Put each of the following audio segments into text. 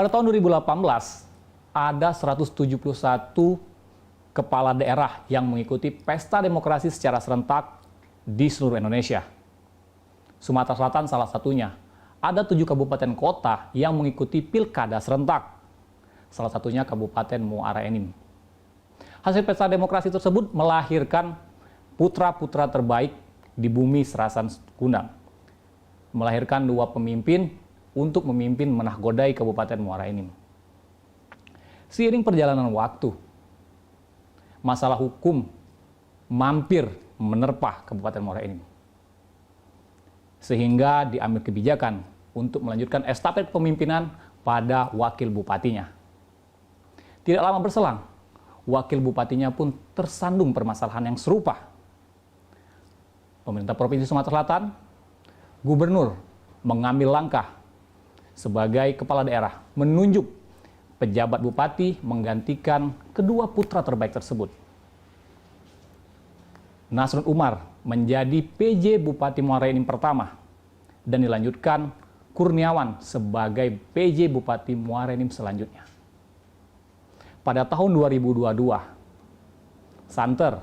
Pada tahun 2018, ada 171 kepala daerah yang mengikuti pesta demokrasi secara serentak di seluruh Indonesia. Sumatera Selatan salah satunya. Ada 7 kabupaten kota yang mengikuti pilkada serentak. Salah satunya Kabupaten Muara Enim. Hasil pesta demokrasi tersebut melahirkan putra-putra terbaik di bumi Serasan Kundang. Melahirkan 2 pemimpin untuk memimpin menahkodai Kabupaten Muara Enim. Seiring perjalanan waktu, masalah hukum mampir menerpa Kabupaten Muara Enim. Sehingga diambil kebijakan untuk melanjutkan estafet kepemimpinan pada wakil bupatinya. Tidak lama berselang, wakil bupatinya pun tersandung permasalahan yang serupa. Pemerintah Provinsi Sumatera Selatan, gubernur mengambil langkah sebagai kepala daerah, menunjuk pejabat bupati menggantikan kedua putra terbaik tersebut. Nasrun Umar menjadi PJ Bupati Muara Enim pertama dan dilanjutkan Kurniawan sebagai PJ Bupati Muara Enim selanjutnya. Pada tahun 2022, santer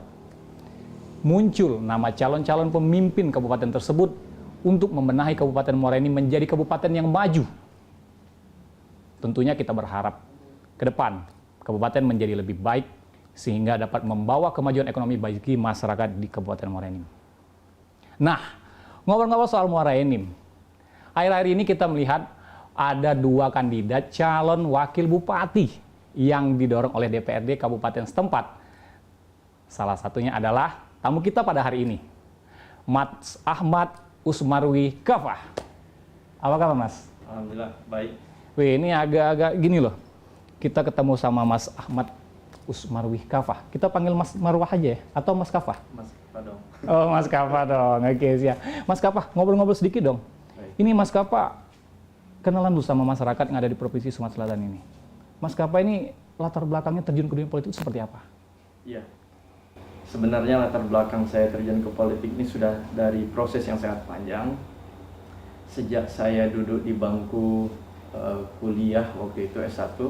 muncul nama calon-calon pemimpin kabupaten tersebut untuk membenahi Kabupaten Muara Enim menjadi kabupaten yang maju. Tentunya kita berharap ke depan kabupaten menjadi lebih baik sehingga dapat membawa kemajuan ekonomi bagi masyarakat di Kabupaten Muara Enim. Nah, ngobrol-ngobrol soal Muara Enim, akhir-akhir ini kita melihat ada 2 kandidat calon wakil bupati yang didorong oleh DPRD Kabupaten setempat. Salah satunya adalah tamu kita pada hari ini, Mas Ahmad Usmarwi Kafah. Apa kabar, Mas? Alhamdulillah, baik. Wih, ini agak-agak gini loh. Kita ketemu sama Mas Ahmad Usmarwi Kafah. Kita panggil Mas Marwah aja ya? Atau Mas Kafah? Mas Kafah dong. Oh, Mas Kafah dong. Oke, siap. Mas Kafah, ngobrol-ngobrol sedikit dong. Baik. Ini Mas Kafah, kenalan dulu sama masyarakat yang ada di Provinsi Sumatera Selatan ini. Mas Kafah ini latar belakangnya terjun ke dunia politik itu seperti apa? Iya. Sebenarnya latar belakang saya terjun ke politik ini sudah dari proses yang sangat panjang. Sejak saya duduk di bangku kuliah waktu itu S1,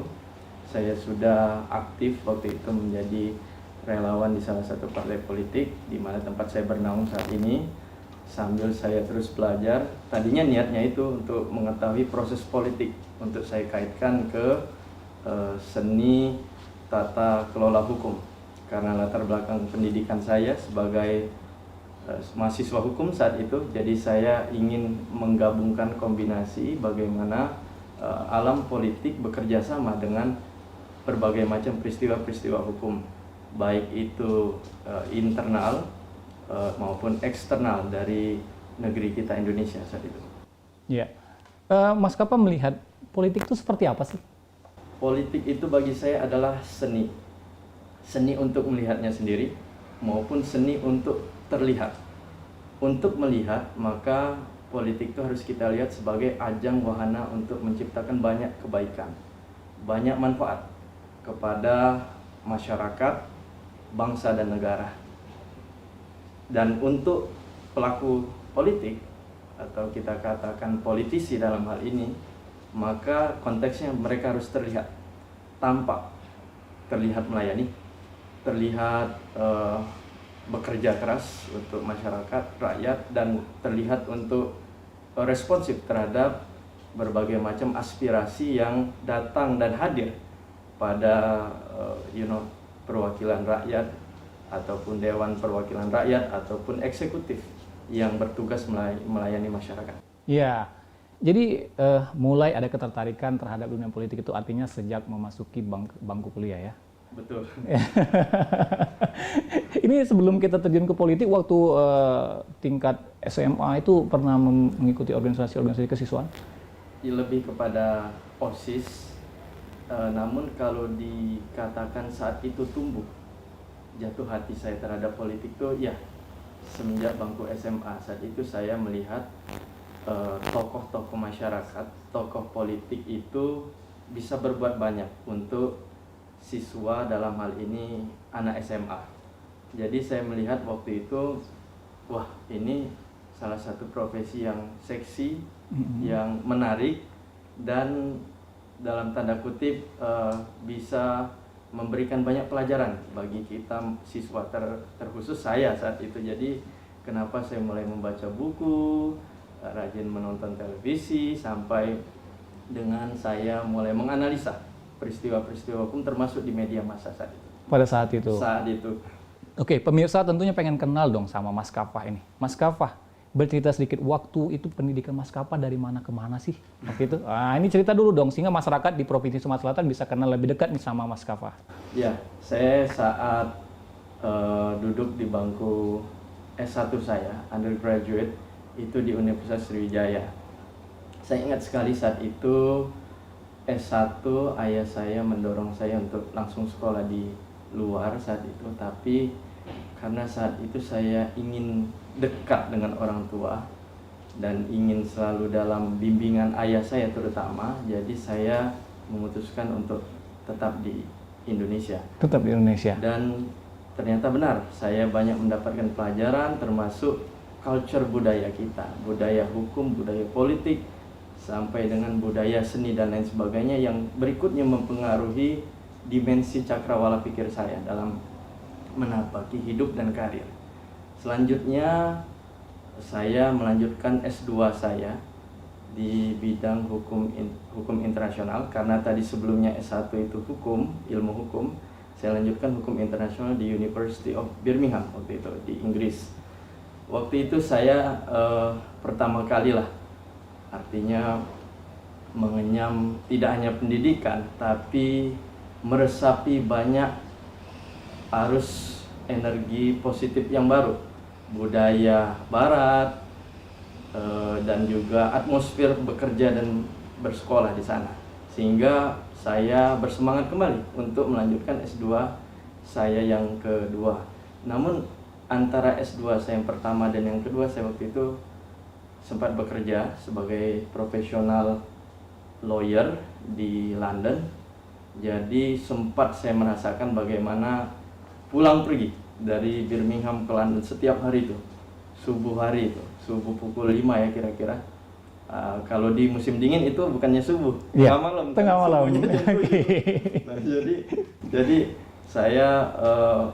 saya sudah aktif waktu itu menjadi relawan di salah satu partai politik di mana tempat saya bernaung saat ini. Sambil saya terus belajar, tadinya niatnya itu untuk mengetahui proses politik, untuk saya kaitkan ke seni tata kelola hukum. Karena latar belakang pendidikan saya sebagai mahasiswa hukum saat itu, jadi saya ingin menggabungkan kombinasi bagaimana alam politik bekerja sama dengan berbagai macam peristiwa-peristiwa hukum, baik itu internal maupun eksternal dari negeri kita Indonesia saat itu. Iya. Mas Kafah melihat politik itu seperti apa sih? Politik itu bagi saya adalah seni. Seni untuk melihatnya sendiri maupun seni untuk terlihat. Untuk melihat, maka politik itu harus kita lihat sebagai ajang wahana untuk menciptakan banyak kebaikan, banyak manfaat kepada masyarakat, bangsa dan negara. Dan untuk pelaku politik atau kita katakan politisi dalam hal ini, maka konteksnya mereka harus terlihat, tampak, terlihat melayani, terlihat bekerja keras untuk masyarakat, rakyat, dan terlihat untuk responsif terhadap berbagai macam aspirasi yang datang dan hadir pada perwakilan rakyat ataupun Dewan Perwakilan Rakyat ataupun eksekutif yang bertugas melayani masyarakat. Iya. Jadi mulai ada ketertarikan terhadap dunia politik itu artinya sejak memasuki bangku kuliah ya? Betul. Ini sebelum kita terjun ke politik, waktu tingkat SMA itu pernah mengikuti organisasi kesiswaan? Ya, lebih kepada OSIS, namun kalau dikatakan saat itu tumbuh jatuh hati saya terhadap politik tuh ya semenjak bangku SMA. Saat itu saya melihat tokoh-tokoh masyarakat, tokoh politik itu bisa berbuat banyak untuk siswa, dalam hal ini anak SMA. Jadi saya melihat waktu itu, wah ini salah satu profesi yang seksi, yang menarik, dan dalam tanda kutip bisa memberikan banyak pelajaran bagi kita siswa terkhusus saya saat itu. Jadi kenapa saya mulai membaca buku, rajin menonton televisi, sampai dengan saya mulai menganalisa peristiwa-peristiwa hukum termasuk di media massa saat itu. Pada saat itu? Saat itu. Oke, pemirsa tentunya pengen kenal dong sama Mas Kafah ini. Mas Kafah, bercerita sedikit, waktu itu pendidikan Mas Kafah dari mana ke mana sih waktu itu? Ini cerita dulu dong, sehingga masyarakat di Provinsi Sumatera Selatan bisa kenal lebih dekat nih sama Mas Kafah. Ya, saya saat duduk di bangku S1 saya, undergraduate, itu di Universitas Sriwijaya. Saya ingat sekali saat itu S1 ayah saya mendorong saya untuk langsung sekolah di luar saat itu, tapi karena saat itu saya ingin dekat dengan orang tua dan ingin selalu dalam bimbingan ayah saya terutama, jadi saya memutuskan untuk tetap di Indonesia. Tetap di Indonesia. Dan ternyata benar, saya banyak mendapatkan pelajaran termasuk culture budaya kita, budaya hukum, budaya politik, sampai dengan budaya seni dan lain sebagainya yang berikutnya mempengaruhi dimensi cakrawala pikir saya dalam menapaki hidup dan karir. Selanjutnya saya melanjutkan S2 saya di bidang hukum internasional, karena tadi sebelumnya S1 itu hukum, ilmu hukum. Saya lanjutkan hukum internasional di University of Birmingham waktu itu di Inggris. Waktu itu saya pertama kali lah, artinya mengenyam tidak hanya pendidikan tapi meresapi banyak arus energi positif yang baru, budaya barat, dan juga atmosfer bekerja dan bersekolah di sana, sehingga saya bersemangat kembali untuk melanjutkan S2 saya yang kedua. Namun antara S2 saya yang pertama dan yang kedua, saya waktu itu sempat bekerja sebagai profesional lawyer di London. Jadi sempat saya merasakan bagaimana pulang pergi dari Birmingham ke London setiap hari itu, subuh hari itu, subuh pukul 5 ya kira-kira. Kalau di musim dingin itu bukannya subuh, ya, tengah malam. Tengah malam. Nah, jadi saya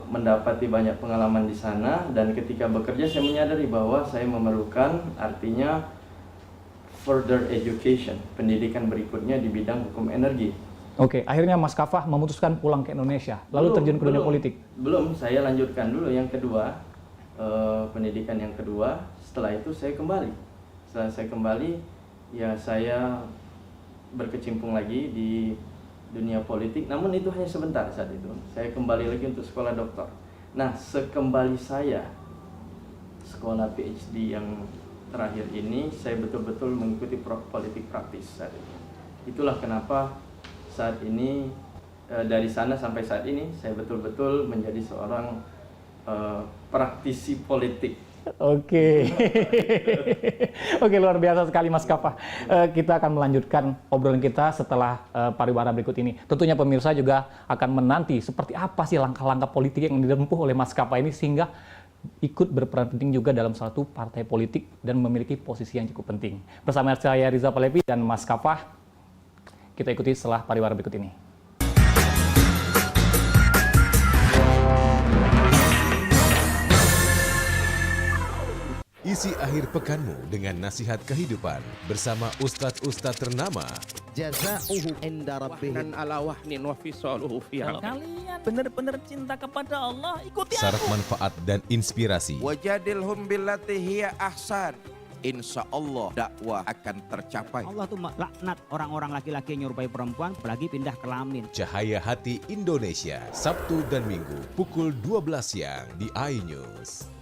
mendapati banyak pengalaman di sana, dan ketika bekerja saya menyadari bahwa saya memerlukan, artinya further education, pendidikan berikutnya di bidang hukum energi. Oke, akhirnya Mas Kafah memutuskan pulang ke Indonesia, lalu terjun ke dunia politik. Belum, saya lanjutkan dulu yang kedua, pendidikan yang kedua. Setelah itu saya kembali. Setelah saya kembali, ya saya berkecimpung lagi di dunia politik, namun itu hanya sebentar saat itu. Saya kembali lagi untuk sekolah doktor. Nah, sekembali saya sekolah PhD yang terakhir ini, saya betul-betul mengikuti politik praktis saat itu. Itulah kenapa saat ini, dari sana sampai saat ini, saya betul-betul menjadi seorang praktisi politik. Oke. Oke, luar biasa sekali Mas Kafah. Kita akan melanjutkan obrolan kita setelah pariwara berikut ini. Tentunya pemirsa juga akan menanti seperti apa sih langkah-langkah politik yang ditempuh oleh Mas Kafah ini sehingga ikut berperan penting juga dalam suatu partai politik dan memiliki posisi yang cukup penting. Bersama saya Riza Palevi dan Mas Kafah, kita ikuti setelah pariwara berikut ini. Isi akhir pekanmu dengan nasihat kehidupan bersama Ustadz-Ustadz ternama. Jazauhu inda rabbihim. Dan ala wahnin wa fisaluhu fiha. Kalian benar-benar cinta kepada Allah, ikuti Syarat aku. manfaat dan inspirasi. Wajadilhum billati hiya ahsan. Insya Allah dakwah akan tercapai. Allah tuh laknat orang-orang laki-laki yang nyerupai perempuan, apalagi pindah kelamin. Cahaya Hati Indonesia, Sabtu dan Minggu pukul 12 siang di iNews.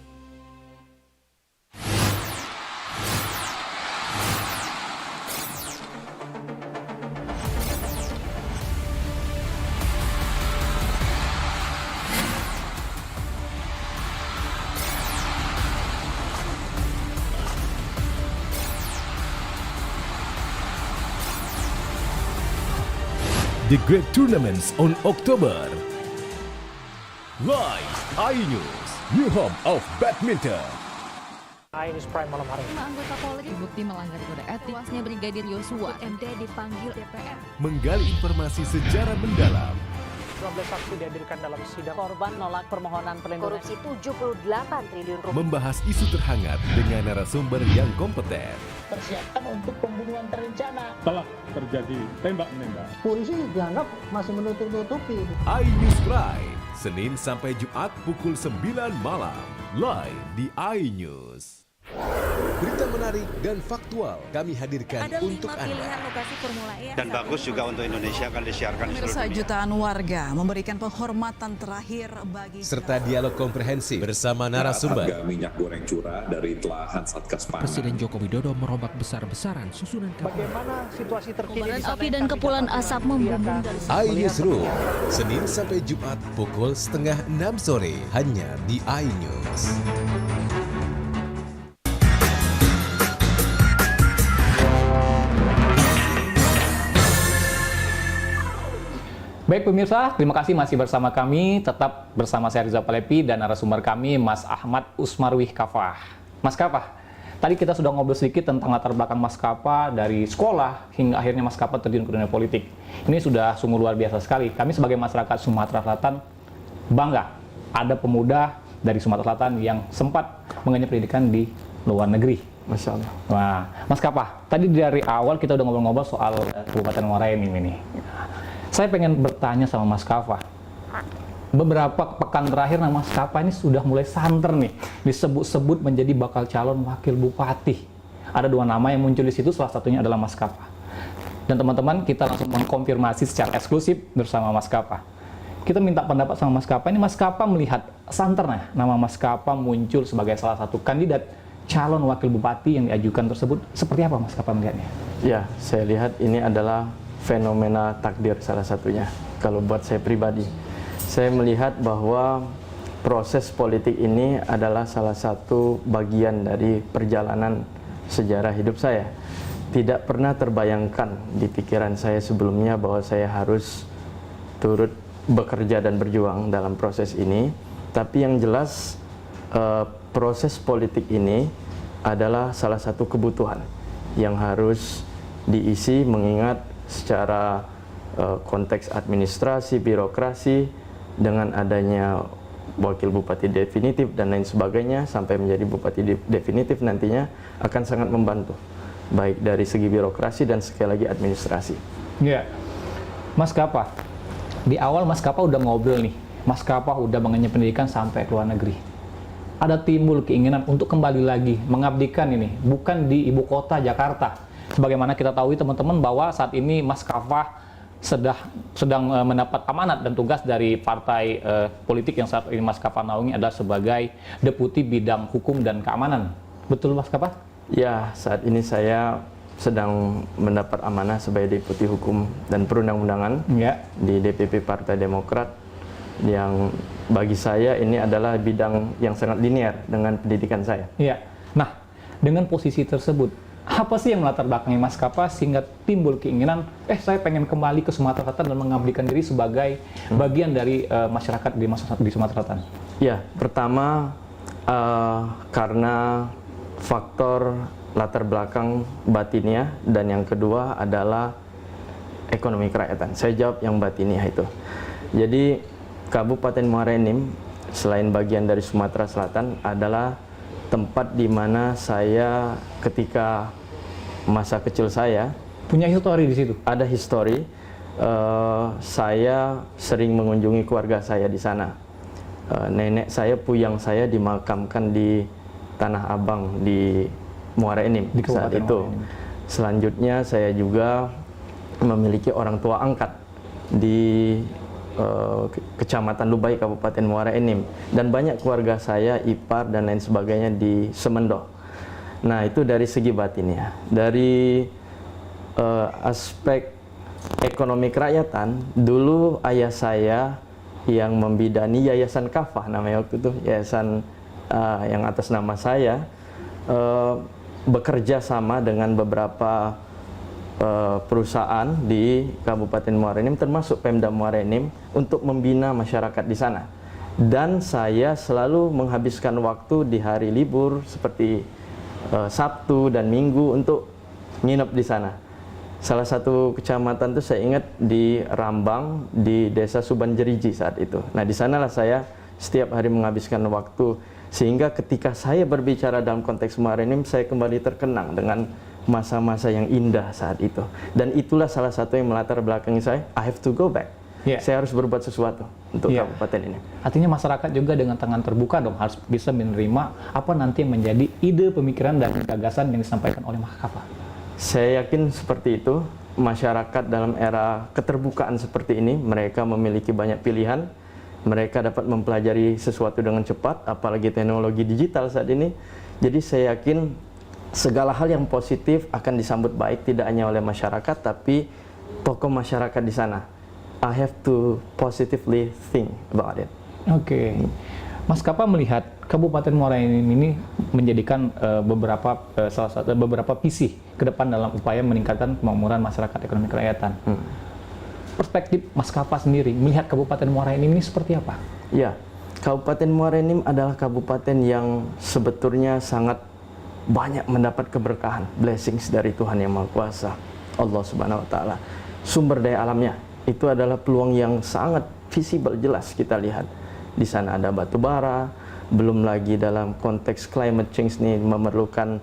The Great Tournaments on October. Live iNews, new home of badminton. News Prime malam hari ini. 5 anggota Polri terbukti melanggar kode etik. Tewasnya Brigadir Yosua, MD dipanggil DPR. Menggali informasi secara mendalam. 12 saksi dihadirkan dalam sidang. Korban nolak permohonan perlindungan. Korupsi 78 triliun rupiah. Membahas isu terhangat dengan narasumber yang kompeten. Persiapan untuk pembunuhan terencana. Telah terjadi tembak-menembak. Polisi dianggap masih menutup-nutupi. iNews Prime, Senin sampai Jumat pukul 9 malam. Live di iNews. Berita menarik dan faktual kami hadirkan Ada untuk 5 Anda. pilihan lokasi Formula E. Dan bagus juga untuk Indonesia akan disiarkan di seluruh Pemirsa, dunia. jutaan warga memberikan penghormatan terakhir bagi Serta dialog komprehensif bersama narasumber. Harga minyak goreng curah dari telahan Satgas Pangan. Presiden Joko Widodo merombak besar-besaran susunan kapal. Bagaimana situasi terkini di sana? Api dan kepulan asap membumbung dari iNewsroom, Senin sampai Jumat pukul 5:30 sore hanya di iNews. Baik pemirsa, terima kasih masih bersama kami. Tetap bersama saya Rizal Palepi dan narasumber kami Mas Ahmad Usmarwih Kafah. Mas Kafah, tadi kita sudah ngobrol sedikit tentang latar belakang Mas Kafah dari sekolah hingga akhirnya Mas Kafah terjun ke dunia politik. Ini sudah sungguh luar biasa sekali. Kami sebagai masyarakat Sumatera Selatan bangga ada pemuda dari Sumatera Selatan yang sempat mengenyam pendidikan di luar negeri. Masya Allah. Wah, Mas Kafah, tadi dari awal kita udah ngobrol-ngobrol soal Kabupaten Muara Enim ini. Saya pengen bertanya sama Mas Kafah. Beberapa pekan terakhir nama Mas Kafah ini sudah mulai santer nih, disebut-sebut menjadi bakal calon wakil bupati. Ada 2 nama yang muncul di situ, salah satunya adalah Mas Kafah. Dan teman-teman, kita langsung mengkonfirmasi secara eksklusif bersama Mas Kafah. Kita minta pendapat sama Mas Kafah. Ini Mas Kafah melihat santernya nama Mas Kafah muncul sebagai salah satu kandidat calon wakil bupati yang diajukan tersebut. Seperti apa Mas Kafah melihatnya? Ya, saya lihat ini adalah fenomena takdir salah satunya. Kalau buat saya pribadi, saya melihat bahwa proses politik ini adalah salah satu bagian dari perjalanan sejarah hidup saya. Tidak pernah terbayangkan di pikiran saya sebelumnya bahwa saya harus turut bekerja dan berjuang dalam proses ini. Tapi yang jelas proses politik ini adalah salah satu kebutuhan yang harus diisi, mengingat secara konteks administrasi, birokrasi, dengan adanya wakil bupati definitif dan lain sebagainya sampai menjadi bupati definitif nantinya akan sangat membantu, baik dari segi birokrasi dan sekali lagi administrasi. Ya, Mas Kafah, di awal Mas Kafah udah ngobrol nih, Mas Kafah udah mengenyam pendidikan sampai ke luar negeri. Ada timbul keinginan untuk kembali lagi mengabdikan ini, bukan di ibu kota Jakarta. Sebagaimana kita tahu teman-teman bahwa saat ini Mas Kafah sedang mendapat amanat dan tugas dari partai politik yang saat ini Mas Kafah naungi adalah sebagai Deputi Bidang Hukum dan Keamanan. Betul Mas Kafah? Ya, saat ini saya sedang mendapat amanah sebagai Deputi Hukum dan Perundang-undangan di DPP Partai Demokrat, yang bagi saya ini adalah bidang yang sangat linear dengan pendidikan saya. Iya. Nah, dengan posisi tersebut, apa sih yang melatar belakangi Mas Kafah sehingga timbul keinginan, saya pengen kembali ke Sumatera Selatan dan mengabdikan diri sebagai bagian dari masyarakat di Sumatera Selatan? Ya, pertama karena faktor latar belakang batinnya, dan yang kedua adalah ekonomi kerakyatan. Saya jawab yang batinnya itu. Jadi Kabupaten Muara Enim selain bagian dari Sumatera Selatan adalah tempat di mana saya ketika masa kecil saya punya histori di situ. Ada histori. Saya sering mengunjungi keluarga saya di sana. Nenek saya, puyang saya dimakamkan di Tanah Abang di Muara Enim saat itu. Selanjutnya saya juga memiliki orang tua angkat di Kecamatan Lubai, Kabupaten Muara Enim, dan banyak keluarga saya, ipar dan lain sebagainya di Semendo. Nah, itu dari segi batinnya. Dari aspek ekonomi kerakyatan, dulu ayah saya yang membidani Yayasan Kafah, namanya waktu itu, yayasan yang atas nama saya, bekerja sama dengan beberapa perusahaan di Kabupaten Muara Enim, termasuk Pemda Muara Enim, untuk membina masyarakat di sana. Dan saya selalu menghabiskan waktu di hari libur seperti Sabtu dan Minggu untuk nginep di sana. Salah satu kecamatan itu saya ingat di Rambang, di desa Subanjeriji saat itu. Nah, di sanalah saya setiap hari menghabiskan waktu, sehingga ketika saya berbicara dalam konteks Muara Enim, saya kembali terkenang dengan masa-masa yang indah saat itu. Dan itulah salah satu yang melatar belakangi saya, I have to go back. Saya harus berbuat sesuatu untuk kabupaten ini. Artinya masyarakat juga dengan tangan terbuka dong harus bisa menerima apa nanti yang menjadi ide, pemikiran, dan gagasan yang disampaikan oleh Mas-Kapa. Saya yakin seperti itu. Masyarakat dalam era keterbukaan seperti ini, mereka memiliki banyak pilihan. Mereka dapat mempelajari sesuatu dengan cepat, apalagi teknologi digital saat ini. Jadi saya yakin segala hal yang positif akan disambut baik, tidak hanya oleh masyarakat, tapi tokoh masyarakat di sana. I have to positively think about it. Oke. Mas-Kapa melihat Kabupaten Muara Enim ini menjadikan beberapa visi ke depan dalam upaya meningkatkan kemakmuran masyarakat ekonomi kerakyatan. Perspektif Mas-Kapa sendiri melihat Kabupaten Muara Enim ini seperti apa? Ya, Kabupaten Muara Enim adalah kabupaten yang sebetulnya sangat banyak mendapat keberkahan, blessings dari Tuhan Yang Maha Kuasa, Allah Subhanahu wa taala. Sumber daya alamnya itu adalah peluang yang sangat visible, jelas kita lihat. Di sana ada batu bara, belum lagi dalam konteks climate change ini memerlukan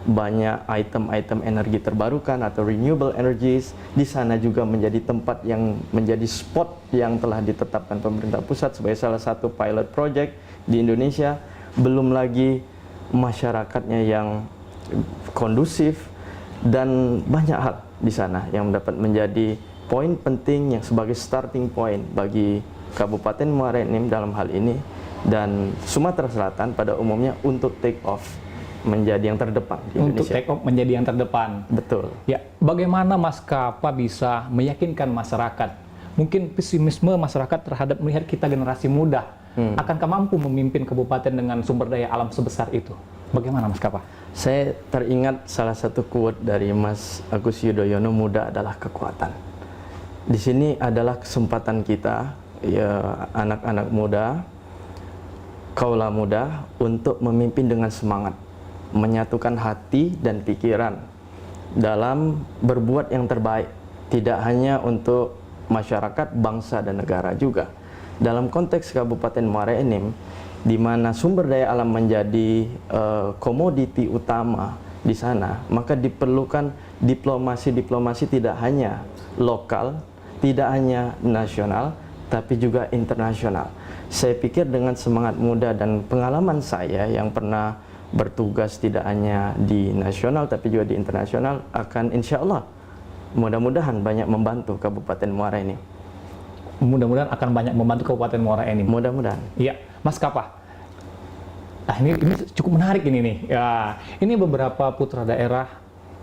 banyak item-item energi terbarukan atau renewable energies. Di sana juga menjadi tempat yang menjadi spot yang telah ditetapkan pemerintah pusat sebagai salah satu pilot project di Indonesia. Belum lagi masyarakatnya yang kondusif dan banyak hal di sana yang dapat menjadi poin penting yang sebagai starting point bagi Kabupaten Muara Enim dalam hal ini dan Sumatera Selatan pada umumnya untuk take off menjadi yang terdepan di Indonesia. Untuk take off menjadi yang terdepan. Betul. Ya, bagaimana Mas-Kapa bisa meyakinkan masyarakat? Mungkin pesimisme masyarakat terhadap melihat kita generasi muda. Akankah mampu memimpin kabupaten dengan sumber daya alam sebesar itu? Bagaimana Mas-Kapa? Saya teringat salah satu quote dari Mas Agus Yudhoyono, muda adalah kekuatan. Di sini adalah kesempatan kita, ya, anak-anak muda, kaula muda, untuk memimpin dengan semangat, menyatukan hati dan pikiran dalam berbuat yang terbaik, tidak hanya untuk masyarakat, bangsa, dan negara juga. Dalam konteks Kabupaten Muara Enim, di mana sumber daya alam menjadi komoditi utama di sana, maka diperlukan diplomasi tidak hanya lokal, tidak hanya nasional, tapi juga internasional. Saya pikir dengan semangat muda dan pengalaman saya yang pernah bertugas tidak hanya di nasional, tapi juga di internasional, akan insya Allah mudah-mudahan banyak membantu Kabupaten Muara Enim. Mudah-mudahan akan banyak membantu Kabupaten Muara Enim. Mudah-mudahan. Iya, Mas-Kapa. Nah, ini cukup menarik ini nih. Ya, ini beberapa putra daerah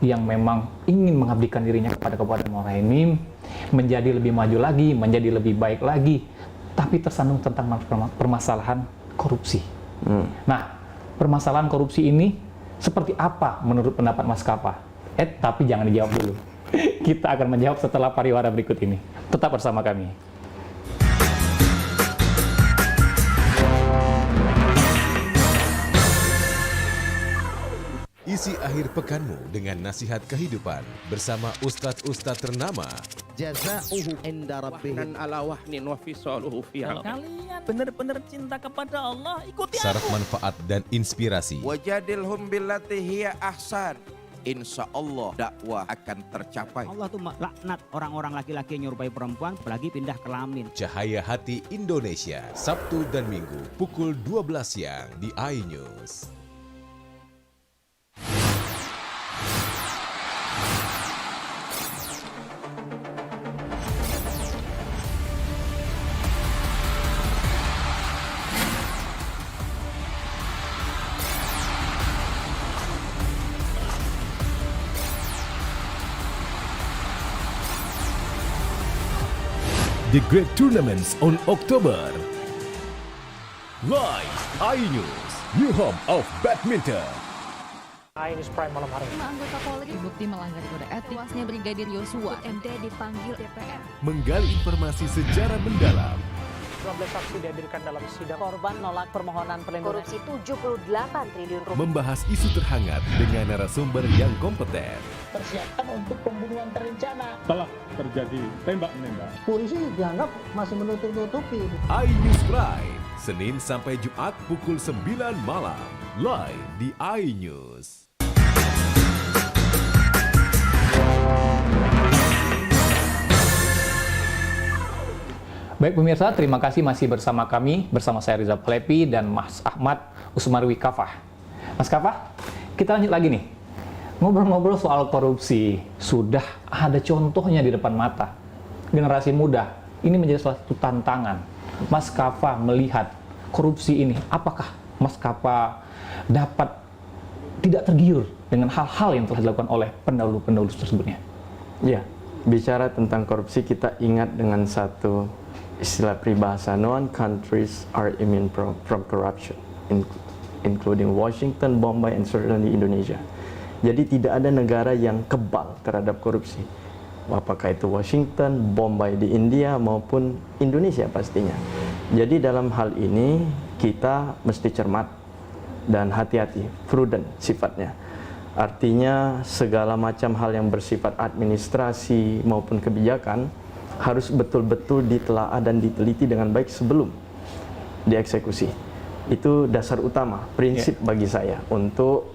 yang memang ingin mengabdikan dirinya kepada Kabupaten Muara Enim, menjadi lebih maju lagi, menjadi lebih baik lagi, tapi tersandung tentang permasalahan korupsi. Nah, permasalahan korupsi ini seperti apa menurut pendapat Mas-Kapa? Tapi jangan dijawab dulu. Kita akan menjawab setelah pariwara berikut ini. Tetap bersama kami. Isi akhir pekanmu dengan nasihat kehidupan bersama ustadz-ustadz ternama. Jazauhu inda rabbihim. Dan ala wahnin wa fisaluhu fiha. Kalian benar-benar cinta kepada Allah, ikuti Syarat aku. manfaat dan inspirasi. Wajadilhum billati hiya ahsan. Insya Allah dakwah akan tercapai. Allah tuh laknat orang-orang laki-laki yang nyerupai perempuan, apalagi pindah kelamin. Cahaya Hati Indonesia, Sabtu dan Minggu pukul 12 siang di iNews. The Great Tournaments on October. Live iNews, new home of badminton. iNews Prime malam hari. 5 anggota Polri dibukti melanggar kode etik. Tewasnya Brigadir Yosua, MT dipanggil DPR. Menggali informasi sejarah mendalam. 12 saksi dihadirkan dalam sidang. Korban nolak permohonan perlindungan. Korupsi 78 triliun rupiah. Membahas isu terhangat dengan narasumber yang kompeten. Persiapan untuk pembunuhan terencana. Telah terjadi tembak-menembak. Polisi dianggap masih menutup-nutupi. iNews Prime, Senin sampai Jumat pukul 9 malam. Live di iNews. Baik pemirsa, terima kasih masih bersama kami, bersama saya Rizal Palepi dan Mas Ahmad Usmarwi Kafah. Mas Kafah, kita lanjut lagi nih. Ngobrol-ngobrol soal korupsi, sudah ada contohnya di depan mata. Generasi muda, ini menjadi salah satu tantangan. Mas Kafah melihat korupsi ini, apakah Mas Kafah dapat tidak tergiur dengan hal-hal yang telah dilakukan oleh pendahulu-pendahulu tersebutnya? Ya, bicara tentang korupsi kita ingat dengan satu istilah peribahasa, no one countries are immune from corruption, including Washington, Bombay, and certainly Indonesia. Jadi tidak ada negara yang kebal terhadap korupsi. Apakah itu Washington, Bombay di India, maupun Indonesia pastinya. Jadi dalam hal ini kita mesti cermat dan hati-hati, prudent sifatnya. Artinya segala macam hal yang bersifat administrasi maupun kebijakan harus betul-betul ditelaah dan diteliti dengan baik sebelum dieksekusi. Itu dasar utama, prinsip bagi saya untuk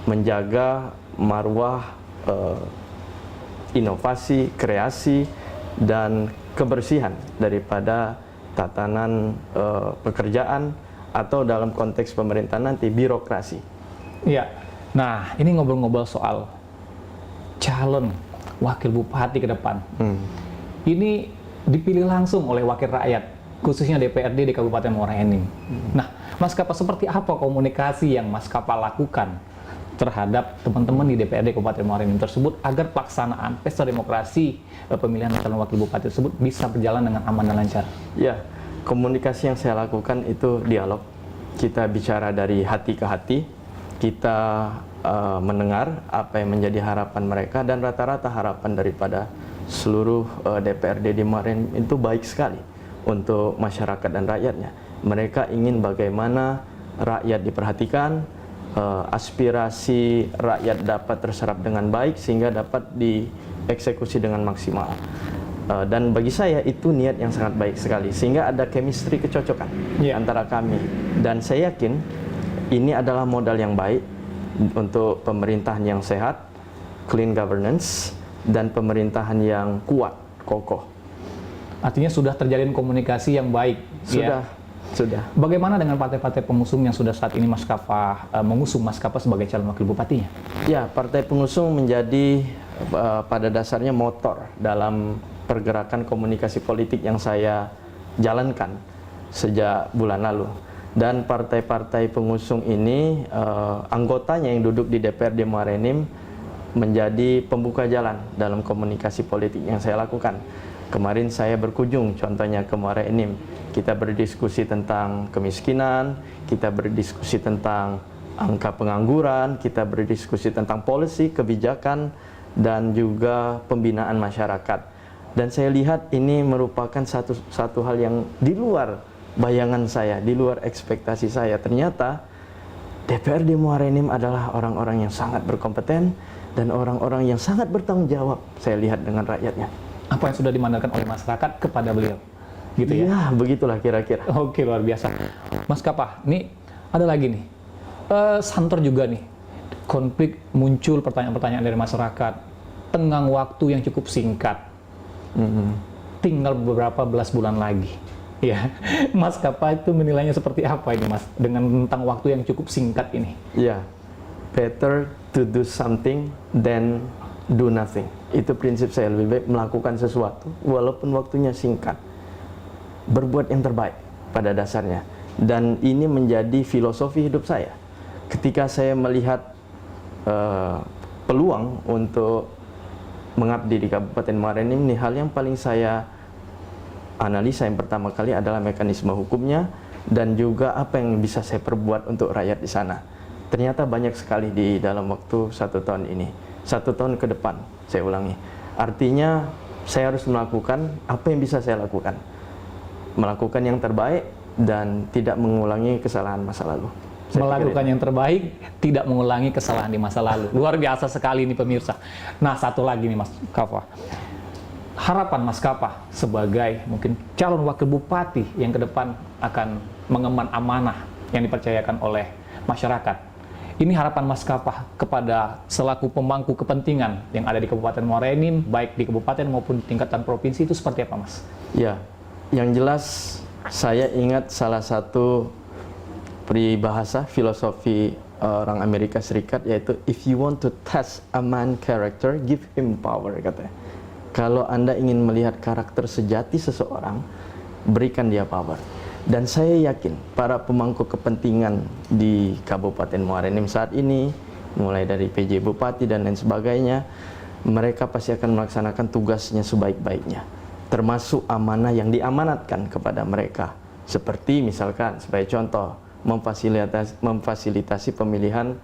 menjaga marwah inovasi, kreasi, dan kebersihan daripada tatanan pekerjaan atau dalam konteks pemerintahan nanti birokrasi. Iya. Nah, ini ngobrol-ngobrol soal calon wakil bupati ke depan. Ini dipilih langsung oleh wakil rakyat, khususnya DPRD di Kabupaten Muara Enim. Nah, Mas Kafah, seperti apa komunikasi yang Mas Kafah lakukan terhadap teman-teman di DPRD Kabupaten Muara Enim tersebut agar pelaksanaan pesta demokrasi pemilihan calon wakil bupati tersebut bisa berjalan dengan aman dan lancar? Ya, komunikasi yang saya lakukan itu dialog. Kita bicara dari hati ke hati, kita mendengar apa yang menjadi harapan mereka, dan rata-rata harapan daripada seluruh DPRD di Muara Enim itu baik sekali untuk masyarakat dan rakyatnya. Mereka ingin bagaimana rakyat diperhatikan, aspirasi rakyat dapat terserap dengan baik sehingga dapat dieksekusi dengan maksimal. Dan bagi saya itu niat yang sangat baik sekali sehingga ada chemistry, kecocokan antara kami. Dan saya yakin ini adalah modal yang baik untuk pemerintahan yang sehat, clean governance, dan pemerintahan yang kuat, kokoh. Artinya sudah terjalin komunikasi yang baik. Sudah. Bagaimana dengan partai-partai pengusung yang sudah saat ini Mas Kafah mengusung Mas Kafah sebagai calon wakil bupatinya? Ya, partai pengusung menjadi pada dasarnya motor dalam pergerakan komunikasi politik yang saya jalankan sejak bulan lalu. Dan partai-partai pengusung ini anggotanya yang duduk di DPRD Muara Enim menjadi pembuka jalan dalam komunikasi politik yang saya lakukan. Kemarin saya berkunjung contohnya ke Muara Enim. Kita berdiskusi tentang kemiskinan, kita berdiskusi tentang angka pengangguran, kita berdiskusi tentang policy, kebijakan, dan juga pembinaan masyarakat. Dan saya lihat ini merupakan satu hal yang di luar bayangan saya, di luar ekspektasi saya. Ternyata DPRD Muara Enim adalah orang-orang yang sangat berkompeten dan orang-orang yang sangat bertanggung jawab, saya lihat, dengan rakyatnya. Apa yang sudah dimandatkan oleh masyarakat kepada beliau, gitu ya? Ya, begitulah kira-kira. Oke, luar biasa. Mas Kafah, ini ada lagi nih, santer juga nih, konflik muncul, pertanyaan-pertanyaan dari masyarakat, tenggang waktu yang cukup singkat, tinggal beberapa belas bulan lagi. Ya, Mas Kafah itu menilainya seperti apa ini, Mas, dengan tentang waktu yang cukup singkat ini? Ya, better to do something than do nothing. Itu prinsip saya, lebih baik melakukan sesuatu walaupun waktunya singkat. Berbuat yang terbaik pada dasarnya. Dan ini menjadi filosofi hidup saya. Ketika saya melihat peluang untuk mengabdi di Kabupaten Muara Enim, ini hal yang paling saya analisa yang pertama kali adalah mekanisme hukumnya dan juga apa yang bisa saya perbuat untuk rakyat di sana. Ternyata banyak sekali di dalam waktu 1 tahun ini. 1 tahun ke depan, saya ulangi. Artinya saya harus melakukan apa yang bisa saya lakukan. melakukan yang terbaik dan tidak mengulangi kesalahan masa lalu. Melakukan yang terbaik, tidak mengulangi kesalahan di masa lalu. Luar biasa sekali ini pemirsa. Nah, satu lagi nih Mas Kafah. Harapan Mas Kafah sebagai mungkin calon wakil bupati yang ke depan akan mengemban amanah yang dipercayakan oleh masyarakat. Ini harapan Mas Kafah kepada selaku pemangku kepentingan yang ada di Kabupaten Muara Enim, baik di kabupaten maupun tingkatan provinsi, itu seperti apa, Mas? Ya, yang jelas saya ingat salah satu peribahasa filosofi orang Amerika Serikat, yaitu if you want to test a man character, give him power, katanya. Kalau Anda ingin melihat karakter sejati seseorang, berikan dia power. Dan saya yakin para pemangku kepentingan di Kabupaten Muara Enim saat ini, mulai dari PJ Bupati dan lain sebagainya, mereka pasti akan melaksanakan tugasnya sebaik-baiknya, termasuk amanah yang diamanatkan kepada mereka. Seperti misalkan, sebagai contoh, memfasilitasi pemilihan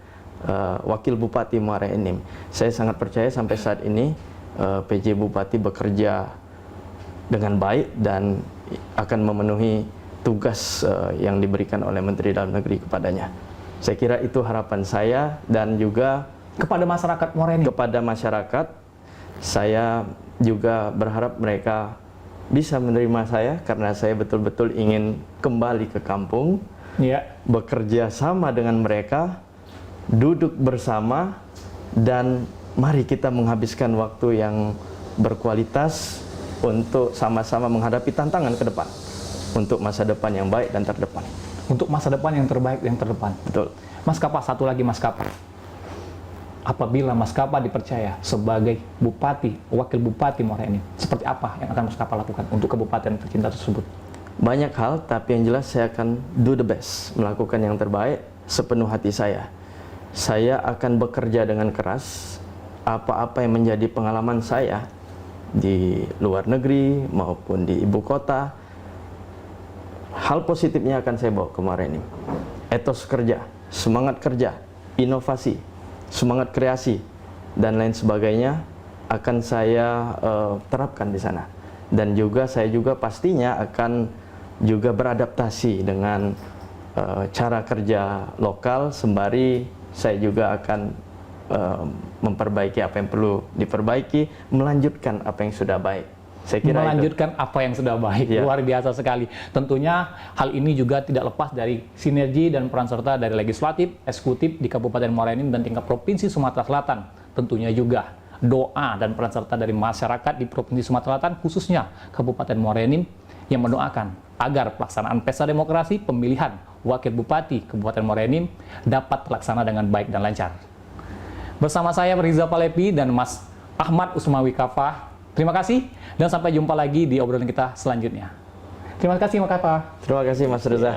wakil Bupati Muara Enim. Saya sangat percaya sampai saat ini PJ Bupati bekerja dengan baik dan akan memenuhi tugas yang diberikan oleh Menteri Dalam Negeri kepadanya. Saya kira itu harapan saya, dan juga kepada masyarakat Muara Enim. Kepada masyarakat, saya juga berharap mereka bisa menerima saya, karena saya betul-betul ingin kembali ke kampung, bekerja sama dengan mereka, duduk bersama, dan mari kita menghabiskan waktu yang berkualitas untuk sama-sama menghadapi tantangan ke depan, untuk masa depan yang baik dan terdepan. Untuk masa depan yang terbaik yang terdepan. Betul. Mas Kafah, satu lagi Mas Kafah. Apabila Mas Kafah dipercaya sebagai bupati, wakil bupati Muara Enim, seperti apa yang akan Mas Kafah lakukan untuk kabupaten tercinta tersebut? Banyak hal, tapi yang jelas saya akan do the best, melakukan yang terbaik sepenuh hati saya. Saya akan bekerja dengan keras, apa-apa yang menjadi pengalaman saya di luar negeri maupun di ibu kota, hal positifnya akan saya bawa ke Muara Enim. Etos kerja, semangat kerja, inovasi, semangat kreasi, dan lain sebagainya akan saya terapkan di sana. Dan juga saya juga pastinya akan juga beradaptasi dengan cara kerja lokal, sembari saya juga akan memperbaiki apa yang perlu diperbaiki, melanjutkan apa yang sudah baik. Saya kira melanjutkan itu apa yang sudah baik. Luar biasa sekali. Tentunya hal ini juga tidak lepas dari sinergi dan peran serta dari legislatif, eksekutif di Kabupaten Muara Enim dan tingkat Provinsi Sumatera Selatan. Tentunya juga doa dan peran serta dari masyarakat di Provinsi Sumatera Selatan, khususnya Kabupaten Muara Enim, yang mendoakan agar pelaksanaan pesta demokrasi pemilihan wakil bupati Kabupaten Muara Enim dapat terlaksana dengan baik dan lancar. Bersama saya Riza Palepi dan Mas Ahmad Usmawi Kafah, terima kasih dan sampai jumpa lagi di obrolan kita selanjutnya. Terima kasih Mas Kafah. Terima kasih Mas Reza.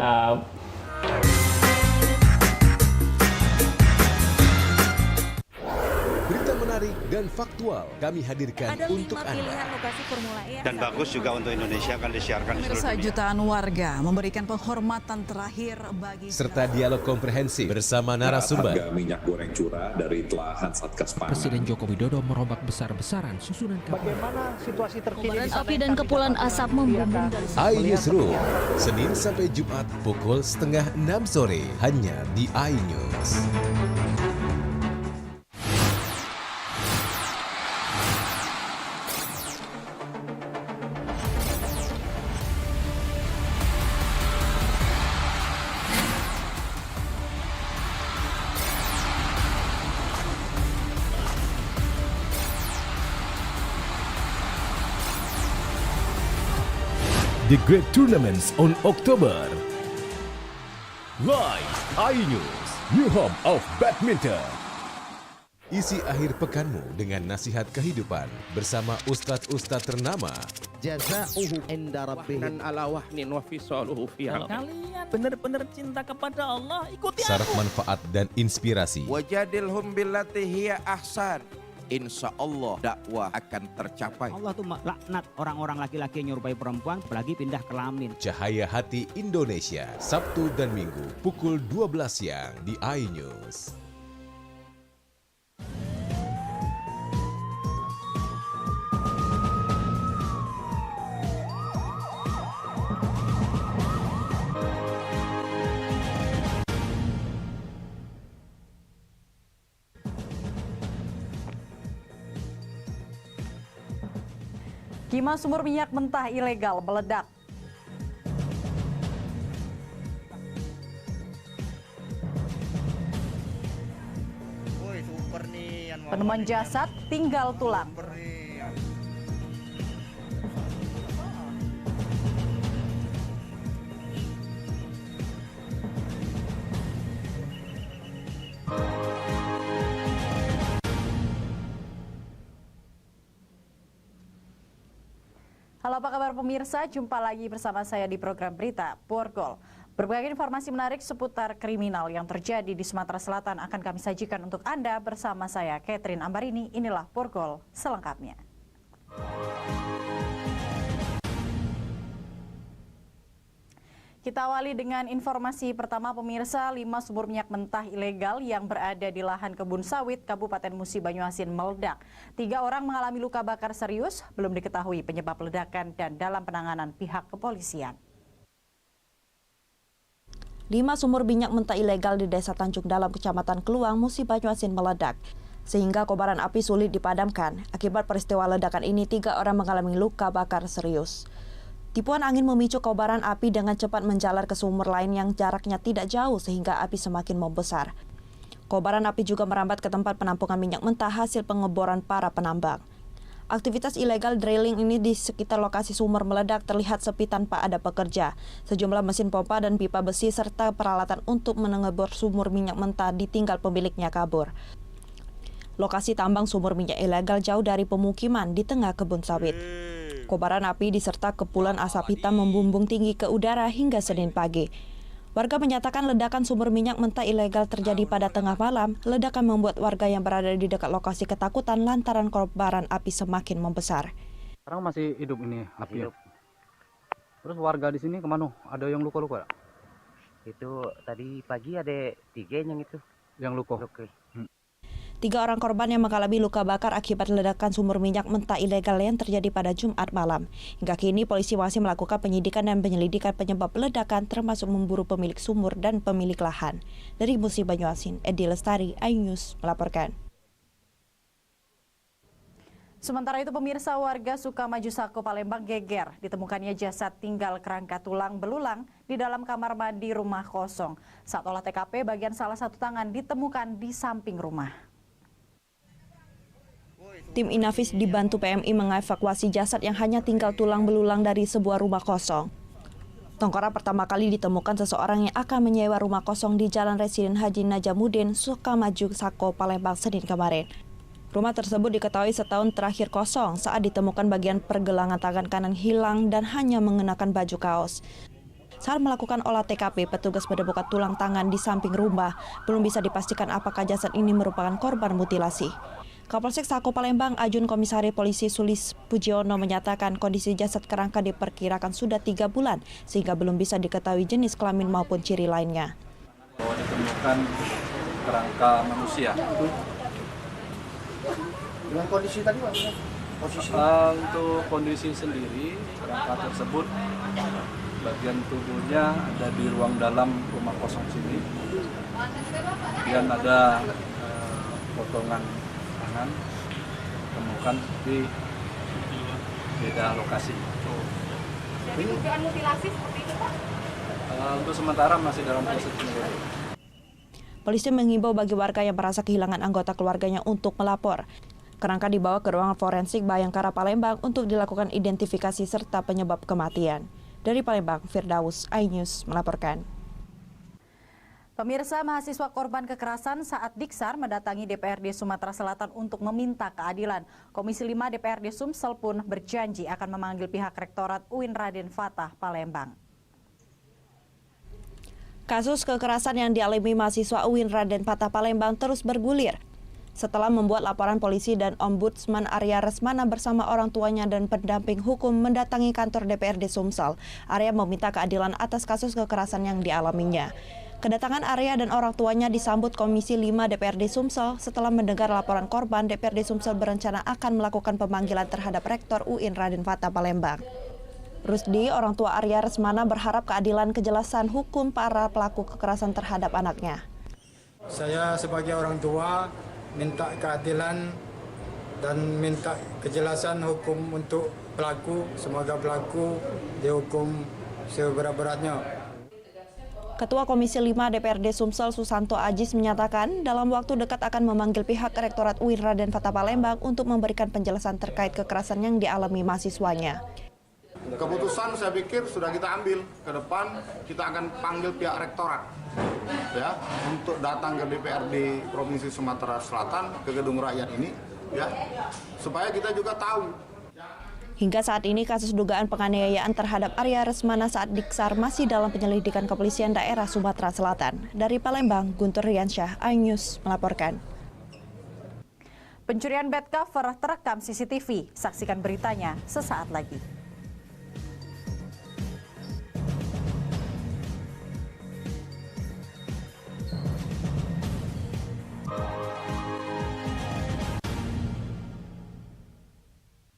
Berita menarik dan faktual kami hadirkan Ada untuk 5 Anda. pilihan lokasi Formula E. Dan bagus juga untuk Indonesia akan disiarkan di seluruh Pemirsa, dunia. jutaan warga memberikan penghormatan terakhir bagi Serta dialog komprehensif bersama narasumber. Harga minyak goreng curah dari telahan Satgas Pangan. Presiden Joko Widodo merombak besar-besaran susunan kabinet. Bagaimana situasi terkini Kobaran di sana api yang dan kami kepulan sampaikan asap di membumbung studio dari iNewsroom, Senin sampai Jumat pukul 5:30 sore hanya di iNews. The Great Tournaments on October. Live iNews, new home of badminton. Isi akhir pekanmu dengan nasihat kehidupan bersama ustadz-ustadz ternama. Jazauhu inda rabbihim ala wahnin wa fisaluhu fi kalian benar-benar cinta kepada Allah, ikuti Syarat aku. manfaat dan inspirasi. Wajadilhum billati hiya ahsan. Insya Allah dakwah akan tercapai. Allah tuh laknat orang-orang laki-laki yang nyerupai perempuan, apalagi pindah kelamin. Cahaya Hati Indonesia, Sabtu dan Minggu pukul 12 siang di iNews. 5 sumur minyak mentah ilegal meledak. Penemuan jasad tinggal tulang. Halo, apa kabar pemirsa? Jumpa lagi bersama saya di program Berita Porgol. Berbagai informasi menarik seputar kriminal yang terjadi di Sumatera Selatan akan kami sajikan untuk Anda bersama saya, Catherine Ambarini. Inilah Porgol selengkapnya. Kita awali dengan informasi pertama pemirsa, 5 sumur minyak mentah ilegal yang berada di lahan kebun sawit Kabupaten Musi Banyuasin meledak. 3 orang mengalami luka bakar serius, belum diketahui penyebab ledakan dan dalam penanganan pihak kepolisian. 5 sumur minyak mentah ilegal di Desa Tanjung Dalam, Kecamatan Keluang, Musi Banyuasin meledak, sehingga kobaran api sulit dipadamkan. Akibat peristiwa ledakan ini, 3 orang mengalami luka bakar serius. Tipuan angin memicu kobaran api dengan cepat menjalar ke sumur lain yang jaraknya tidak jauh sehingga api semakin membesar. Kobaran api juga merambat ke tempat penampungan minyak mentah hasil pengeboran para penambang. Aktivitas ilegal drilling ini di sekitar lokasi sumur meledak terlihat sepi tanpa ada pekerja. Sejumlah mesin pompa dan pipa besi serta peralatan untuk mengebor sumur minyak mentah ditinggal pemiliknya kabur. Lokasi tambang sumur minyak ilegal jauh dari pemukiman di tengah kebun sawit. Kobaran api diserta kepulan asap hitam membumbung tinggi ke udara hingga Senin pagi. Warga menyatakan ledakan sumur minyak mentah ilegal terjadi pada tengah malam. Ledakan membuat warga yang berada di dekat lokasi ketakutan lantaran kobaran api semakin membesar. Sekarang masih hidup ini api. Terus warga di sini kemana? Ada yang luka-luka? Itu tadi pagi ada 3 yang itu. Yang luka? 3 orang korban yang mengalami luka bakar akibat ledakan sumur minyak mentah ilegal yang terjadi pada Jumat malam. Hingga kini polisi masih melakukan penyidikan dan penyelidikan penyebab ledakan termasuk memburu pemilik sumur dan pemilik lahan. Dari Musi Banyuasin, Edi Lestari, iNews melaporkan. Sementara itu pemirsa, warga Sukamaju Sako Palembang geger ditemukannya jasad tinggal kerangka tulang belulang di dalam kamar mandi rumah kosong. Saat olah TKP, bagian salah satu tangan ditemukan di samping rumah. Tim Inavis dibantu PMI mengevakuasi jasad yang hanya tinggal tulang belulang dari sebuah rumah kosong. Tengkorak pertama kali ditemukan seseorang yang akan menyewa rumah kosong di Jalan Residen Haji Najamuddin, Sukamaju Sako Palembang Senin kemarin. Rumah tersebut diketahui setahun terakhir kosong saat ditemukan bagian pergelangan tangan kanan hilang dan hanya mengenakan baju kaos. Saat melakukan olah TKP, petugas menemukan tulang tangan di samping rumah. Belum bisa dipastikan apakah jasad ini merupakan korban mutilasi. Kapolsek Sako Palembang, Ajun Komisaris Polisi Sulis Pujiono menyatakan kondisi jasad kerangka diperkirakan sudah 3 bulan, sehingga belum bisa diketahui jenis kelamin maupun ciri lainnya. Ditemukan kerangka manusia. Dengan kondisi tadi Pak? Posisi? Untuk kondisi sendiri, kerangka tersebut bagian tubuhnya ada di ruang dalam rumah kosong sini. Kemudian ada potongan tangan temukan di beda lokasi. Jadi dugaan mutilasi seperti itu Pak? Untuk sementara masih dalam proses penyelidikan. Polisi menghimbau bagi warga yang merasa kehilangan anggota keluarganya untuk melapor. Kerangka dibawa ke ruangan forensik Bayangkara Palembang untuk dilakukan identifikasi serta penyebab kematian. Dari Palembang, Firdaus, iNews melaporkan. Pemirsa, mahasiswa korban kekerasan saat Diksar mendatangi DPRD Sumatera Selatan untuk meminta keadilan. Komisi 5 DPRD Sumsel pun berjanji akan memanggil pihak Rektorat UIN Raden Fatah Palembang. Kasus kekerasan yang dialami mahasiswa UIN Raden Fatah Palembang terus bergulir. Setelah membuat laporan, polisi dan Ombudsman Arya Resmana bersama orang tuanya dan pendamping hukum mendatangi kantor DPRD Sumsel. Arya meminta keadilan atas kasus kekerasan yang dialaminya. Kedatangan Arya dan orang tuanya disambut Komisi 5 DPRD Sumsel. Setelah mendengar laporan korban, DPRD Sumsel berencana akan melakukan pemanggilan terhadap Rektor UIN Raden Fatah Palembang. Rusdi, orang tua Arya Resmana, berharap keadilan kejelasan hukum para pelaku kekerasan terhadap anaknya. Saya sebagai orang tua minta keadilan dan minta kejelasan hukum untuk pelaku, semoga pelaku dihukum seberat-beratnya. Ketua Komisi 5 DPRD Sumsel Susanto Ajis menyatakan dalam waktu dekat akan memanggil pihak Rektorat UIN Raden Fatah Palembang untuk memberikan penjelasan terkait kekerasan yang dialami mahasiswanya. Keputusan saya pikir sudah kita ambil. Ke depan kita akan panggil pihak rektorat ya untuk datang ke DPRD Provinsi Sumatera Selatan, ke Gedung Rakyat ini ya, supaya kita juga tahu. Hingga saat ini kasus dugaan penganiayaan terhadap Arya Resmana saat Diksar masih dalam penyelidikan Kepolisian Daerah Sumatera Selatan. Dari Palembang, Guntur Riansyah, iNews melaporkan. Pencurian bed cover terekam CCTV. Saksikan beritanya sesaat lagi.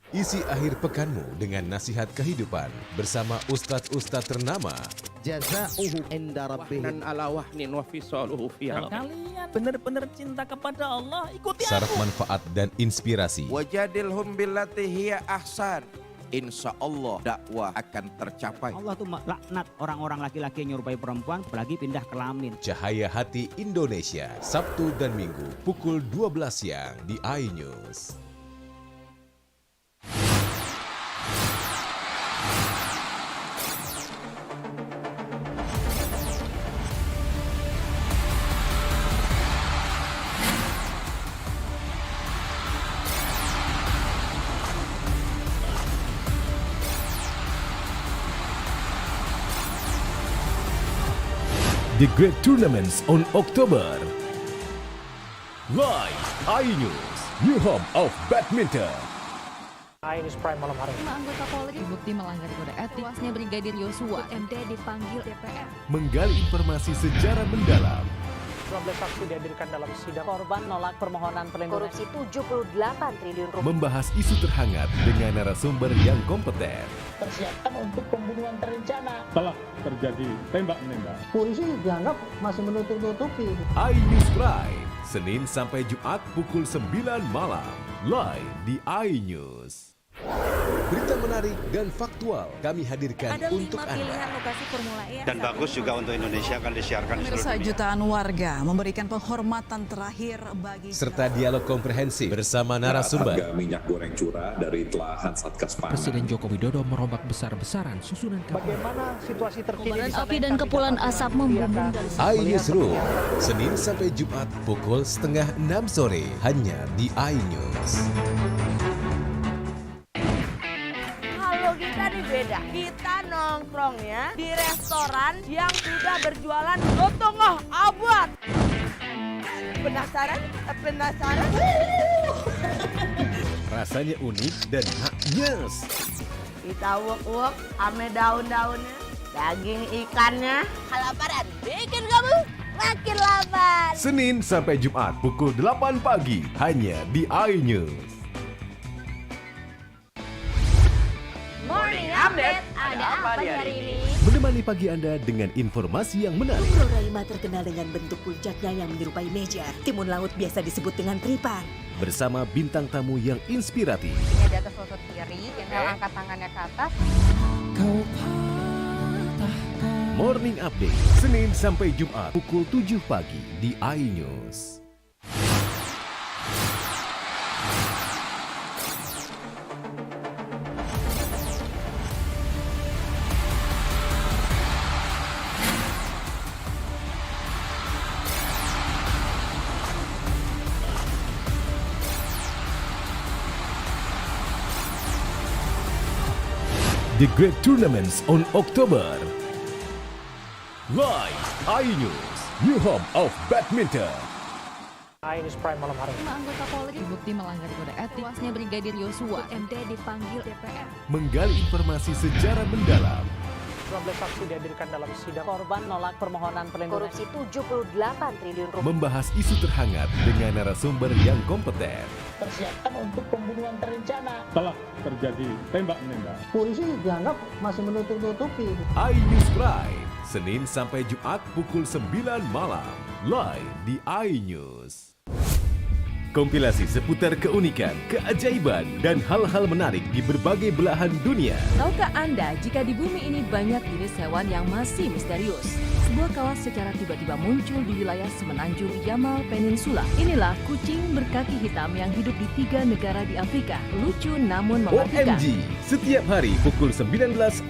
Isi akhir pekanmu dengan nasihat kehidupan bersama ustadz-ustadz ternama. Jazauhu inda rabbihim. Dan ala wahnin wa fisaluhu fi kalian benar-benar cinta kepada Allah, ikuti aku. Syarat manfaat dan inspirasi. Wajadilhum billati hiya ahsan. Insya Allah dakwah akan tercapai. Allah tuh laknat orang-orang laki-laki yang nyerupai perempuan apalagi pindah kelamin. Cahaya Hati Indonesia, Sabtu dan Minggu pukul 12 siang di iNews. The Great Tournaments on October. Live iNews, new home of badminton. iNews Prime malam hari. 5 anggota Polri terbukti melanggar kode etik. Tewasnya Brigadir Yosua, MD dipanggil DPR. Menggali informasi sejarah mendalam. 12 saksi dihadirkan dalam sidang. Korban nolak permohonan perlindungan. Korupsi 78 triliun rupiah. Membahas isu terhangat dengan narasumber yang kompeten. Persiapan untuk pembunuhan terencana. Telah terjadi tembak-menembak. Polisi dianggap masih menutup-nutupi. iNews Prime, Senin sampai Jumat pukul 9 malam. Live di iNews. Berita menarik dan faktual kami hadirkan Ada untuk 5 Anda. pilihan lokasi Formula E. Dan bagus juga untuk Indonesia akan disiarkan di seluruh Pemirsa, dunia. jutaan warga memberikan penghormatan terakhir bagi Serta dialog komprehensif bersama narasumber. Harga minyak goreng curah dari telahan Satgas Pangan. Presiden Joko Widodo merombak besar-besaran susunan Bagaimana situasi terkini kobaran api dan kepulan asap membumbung dari iNewsroom, Senin sampai Jumat pukul 5:30 sore hanya di iNews. Kalau kita nih beda, kita nongkrongnya di restoran yang sudah berjualan setengah abad. Penasaran? Penasaran? Rasanya unik dan maknyes. Kita uak-uak ame daun-daunnya, daging ikannya. Kelaparan bikin kamu makin lapar. Senin sampai Jumat pukul 8 pagi hanya di iNews. Morning Update, ada apa di hari ini? Menemani pagi Anda dengan informasi yang menarik. Pulau Raima terkenal dengan bentuk puncaknya yang menyerupai meja. Timun laut biasa disebut dengan tripan. Bersama bintang tamu yang inspiratif. Ini di atas lutut kiri, tinggal angkat tangannya ke atas. Morning Update, Senin sampai Jumat pukul 7 pagi di iNews. The Great Tournaments on October. Live iNews, new home of badminton. iNews Prime malam hari. 5 anggota Polri terbukti melanggar kode etik. Tewasnya Brigadir Yosua, MD dipanggil DPR. Menggali informasi sejarah mendalam. 12 saksi dihadirkan dalam sidang. Korban nolak permohonan perlindungan. Korupsi 78 triliun rupiah. Membahas isu terhangat dengan narasumber yang kompeten. Persiapan untuk pembunuhan terencana. Telah terjadi tembak-menembak. Polisi dianggap masih menutup-nutupi. iNews Prime, Senin sampai Jumat pukul 9 malam. Live di iNews. Kompilasi seputar keunikan, keajaiban, dan hal-hal menarik di berbagai belahan dunia. Tahukah Anda jika di bumi ini banyak jenis hewan yang masih misterius? Sebuah kawas secara tiba-tiba muncul di wilayah semenanjung Yamal Peninsula. Inilah kucing berkaki hitam yang hidup di 3 negara di Afrika. Lucu namun mematikan. OMG, setiap hari pukul 19.45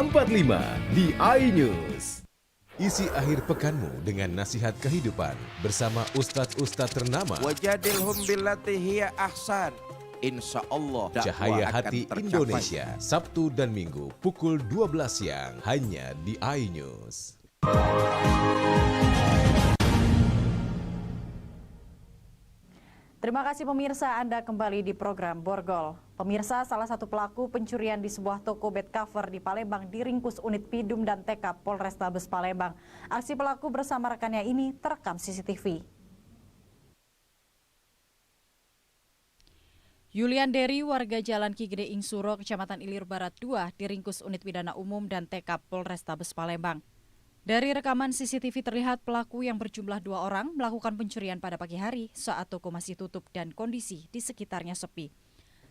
di iNews. Isi akhir pekanmu dengan nasihat kehidupan bersama ustadz-ustadz ternama. Wajadilhum billati hiya ahsan. Insya Allah Cahaya Hati Indonesia, Sabtu dan Minggu pukul 12 siang hanya di iNews. Terima kasih pemirsa, Anda kembali di program Borgol. Pemirsa, salah satu pelaku pencurian di sebuah toko bed cover di Palembang diringkus unit Pidum dan TK Polrestabes Palembang. Aksi pelaku bersama rekannya ini terekam CCTV. Yulian Dery, warga Jalan Ki Gede Ingsuro, Kecamatan Ilir Barat 2, diringkus unit pidana umum dan TK Polrestabes Palembang. Dari rekaman CCTV terlihat pelaku yang berjumlah 2 orang melakukan pencurian pada pagi hari saat toko masih tutup dan kondisi di sekitarnya sepi.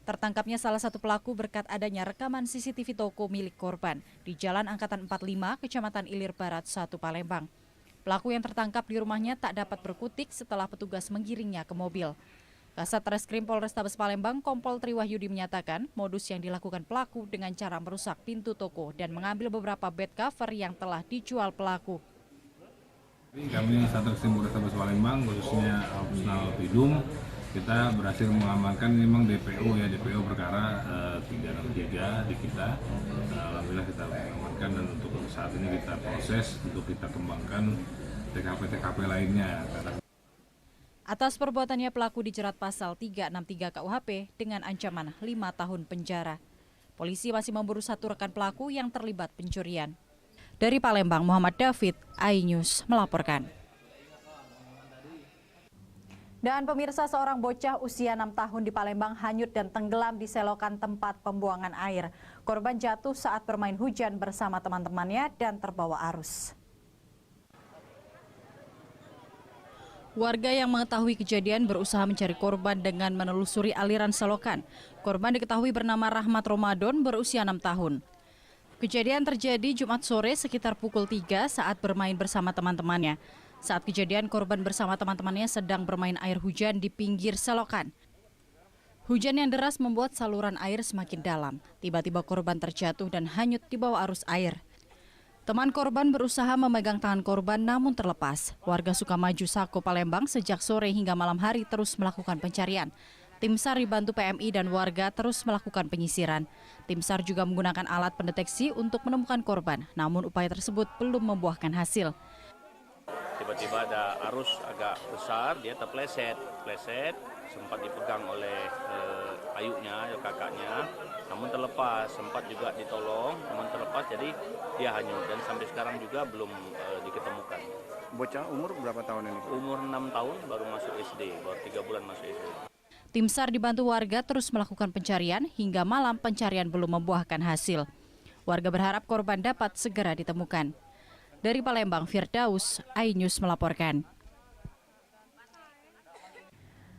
Tertangkapnya salah satu pelaku berkat adanya rekaman CCTV toko milik korban di Jalan Angkatan 45, Kecamatan Ilir Barat 1, Palembang. Pelaku yang tertangkap di rumahnya tak dapat berkutik setelah petugas menggiringnya ke mobil. Kasat Reskrim Polrestabes Palembang, Kompol Triwahyudi menyatakan modus yang dilakukan pelaku dengan cara merusak pintu toko dan mengambil beberapa bed cover yang telah dijual pelaku. Kami Satreskrim Polrestabes Palembang, khususnya Opsnal Pidum, kita berhasil mengamankan memang DPO perkara 363 di kita. Alhamdulillah kita mengamankan dan untuk saat ini kita proses untuk kita kembangkan TKP lainnya. Atas perbuatannya pelaku dijerat pasal 363 KUHP dengan ancaman 5 tahun penjara. Polisi masih memburu satu rekan pelaku yang terlibat pencurian. Dari Palembang, Muhammad David, iNews melaporkan. Dan pemirsa, seorang bocah usia 6 tahun di Palembang hanyut dan tenggelam di selokan tempat pembuangan air. Korban jatuh saat bermain hujan bersama teman-temannya dan terbawa arus. Warga yang mengetahui kejadian berusaha mencari korban dengan menelusuri aliran selokan. Korban diketahui bernama Rahmat Ramadan, berusia 6 tahun. Kejadian terjadi Jumat sore sekitar pukul 3 saat bermain bersama teman-temannya. Saat kejadian, korban bersama teman-temannya sedang bermain air hujan di pinggir selokan. Hujan yang deras membuat saluran air semakin dalam. Tiba-tiba korban terjatuh dan hanyut di bawah arus air. Teman korban berusaha memegang tangan korban namun terlepas. Warga Sukamaju, Sako, Palembang sejak sore hingga malam hari terus melakukan pencarian. Tim SAR dibantu PMI dan warga terus melakukan penyisiran. Tim SAR juga menggunakan alat pendeteksi untuk menemukan korban, namun upaya tersebut belum membuahkan hasil. Tiba-tiba ada arus agak besar, dia terpleset, sempat dipegang oleh ayunya, kakaknya, namun terlepas, sempat juga ditolong, namun terlepas, jadi dia hanyut dan sampai sekarang juga belum diketemukan. Bocah umur berapa tahun ini? Umur 6 tahun, baru masuk SD, baru 3 bulan masuk SD. Tim SAR dibantu warga terus melakukan pencarian hingga malam pencarian belum membuahkan hasil. Warga berharap korban dapat segera ditemukan. Dari Palembang, Firdaus, iNews melaporkan.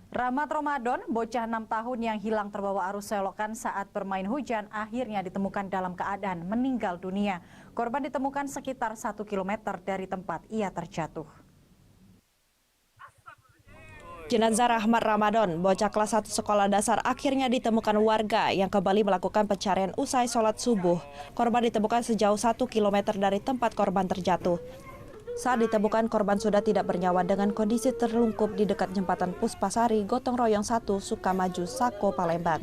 Rahmat Ramadan, bocah 6 tahun yang hilang terbawa arus selokan saat bermain hujan, akhirnya ditemukan dalam keadaan meninggal dunia. Korban ditemukan sekitar 1 km dari tempat ia terjatuh. Jenazah Rahmat Ramadan, bocah kelas 1 sekolah dasar, akhirnya ditemukan warga yang kembali melakukan pencarian usai sholat subuh. Korban ditemukan sejauh 1 km dari tempat korban terjatuh. Saat ditemukan, korban sudah tidak bernyawa dengan kondisi terlungkup di dekat jembatan Puspasari, Gotong Royong 1, Sukamaju, Sako, Palembang.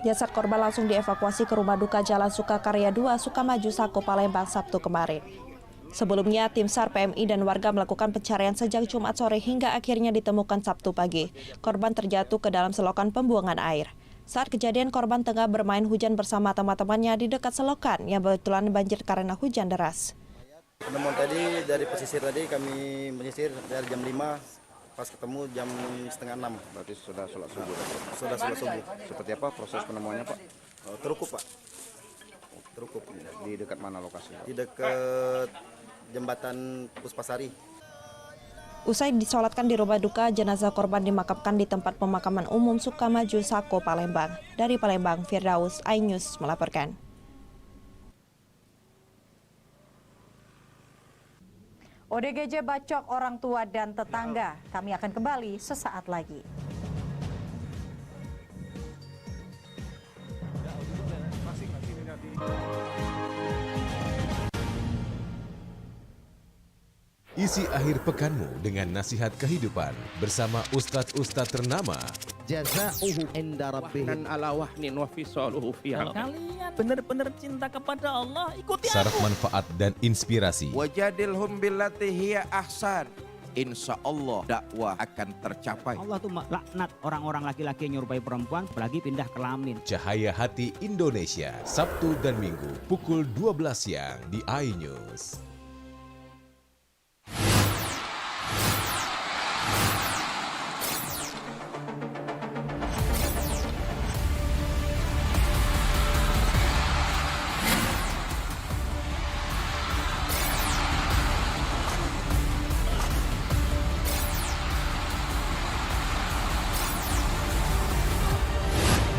Jasad korban langsung dievakuasi ke rumah duka Jalan Sukakarya 2, Sukamaju, Sako, Palembang, Sabtu kemarin. Sebelumnya, tim SAR, PMI, dan warga melakukan pencarian sejak Jumat sore hingga akhirnya ditemukan Sabtu pagi. Korban terjatuh ke dalam selokan pembuangan air. Saat kejadian, korban tengah bermain hujan bersama teman-temannya di dekat selokan yang kebetulan banjir karena hujan deras. Penemuan tadi dari pesisir tadi kami menyisir dari jam 5, pas ketemu jam setengah 6. Berarti sudah sholat subuh? Sudah sholat subuh. Seperti apa proses penemuannya, Pak? Terukup, Pak. Terukup. Di dekat mana lokasinya? Di dekat jembatan Puspasari. Usai disolatkan di rumah duka, jenazah korban dimakamkan di tempat pemakaman umum Sukamaju, Sako, Palembang. Dari Palembang, Firdaus, iNews melaporkan. ODGJ bacok orang tua dan tetangga. Kami akan kembali sesaat lagi. Isi akhir pekanmu dengan nasihat kehidupan bersama Ustadz-Ustadz ternama. Jazauhu inda rabbih. Dan ala wahnin wa fisaluhu fiha. Kalian benar-benar cinta kepada Allah, ikuti aku. Syarat manfaat dan inspirasi. Wajadilhum billati hiya ahsan. Insya Allah dakwah akan tercapai. Allah tuh laknat orang-orang laki-laki yang nyerupai perempuan, apalagi pindah kelamin. Cahaya Hati Indonesia, Sabtu dan Minggu pukul 12 siang di iNews.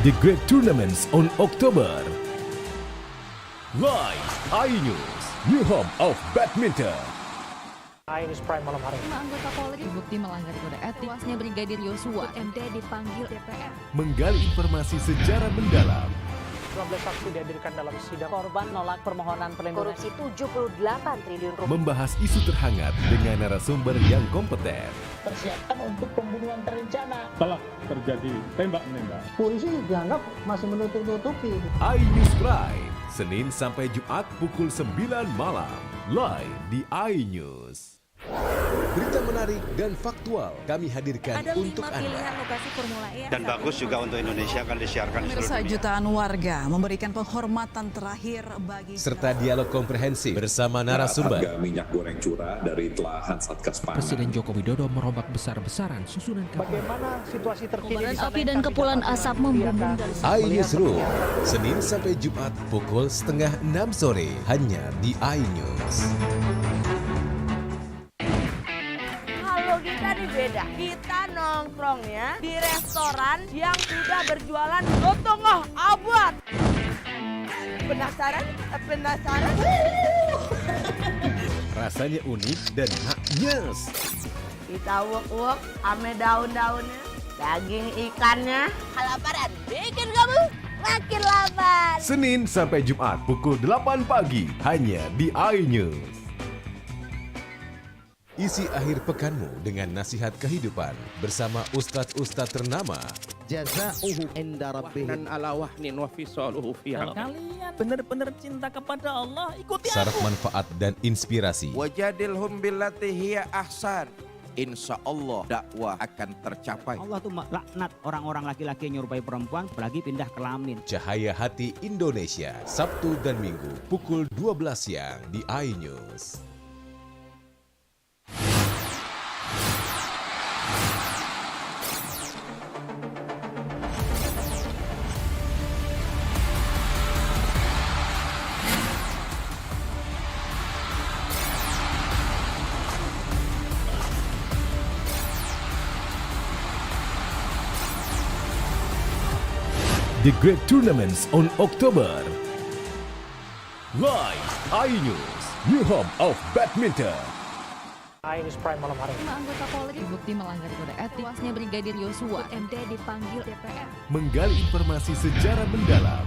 The Great Tournaments on October. Live iNews, new home of badminton. iNews Prime malam hari. 5 anggota Polri terbukti melanggar kode etik. Tewasnya Brigadir Yosua, MD dipanggil DPR. Menggali informasi sejarah mendalam. 12 saksi dihadirkan dalam sidang. Korban nolak permohonan perlindungan. Korupsi 78 triliun rupiah. Membahas isu terhangat dengan narasumber yang kompeten. Persiapkan untuk pembunuhan terencana. Telah terjadi tembak-menembak. Polisi dianggap masih menutup-nutupi. iNews Prime, Senin sampai Jumat pukul 9 malam. Live di iNews. Berita menarik dan faktual kami hadirkan Ada untuk 5 Anda. pilihan lokasi Formula E. Dan bagus juga untuk Indonesia akan disiarkan di seluruh dunia. Jutaan warga memberikan penghormatan terakhir bagi Serta dialog komprehensif bersama narasumber. Harga minyak goreng curah dari telahan Satgas Pangan. Presiden Joko Widodo merombak besar-besaran susunan Bagaimana situasi terkini? Kobaran api dan kepulan asap membumbung dari iNewsroom, Senin sampai Jumat pukul 5:30 sore hanya di iNews. Kalau kita nih beda, kita nongkrongnya di restoran yang sudah berjualan setengah abad. Penasaran? Penasaran? Rasanya unik dan maknyes. Kita uak-uak ame daun-daunnya, daging ikannya. Kelaparan bikin kamu makin lapar. Senin sampai Jumat pukul 8 pagi hanya di iNews. Isi akhir pekanmu dengan nasihat kehidupan bersama Ustadz-Ustadz ternama. Jazauhu inda rabbih. Dan ala wahnin wa fisaluhu fiha. Kalian benar-benar cinta kepada Allah, ikuti Syarat aku. manfaat dan inspirasi. Wajadilhum billati hiya ahsan. Insya Allah dakwah akan tercapai. Allah tuh laknat orang-orang laki-laki yang nyerupai perempuan, apalagi pindah kelamin. Cahaya Hati Indonesia, Sabtu dan Minggu pukul 12 siang di iNews. The Great Tournaments on October. Live iNews, new home of badminton. iNews Prime malam hari. 5 anggota Polri terbukti melanggar kode etik. Tewasnya Brigadir Yosua, MD dipanggil DPR. Menggali informasi sejarah mendalam.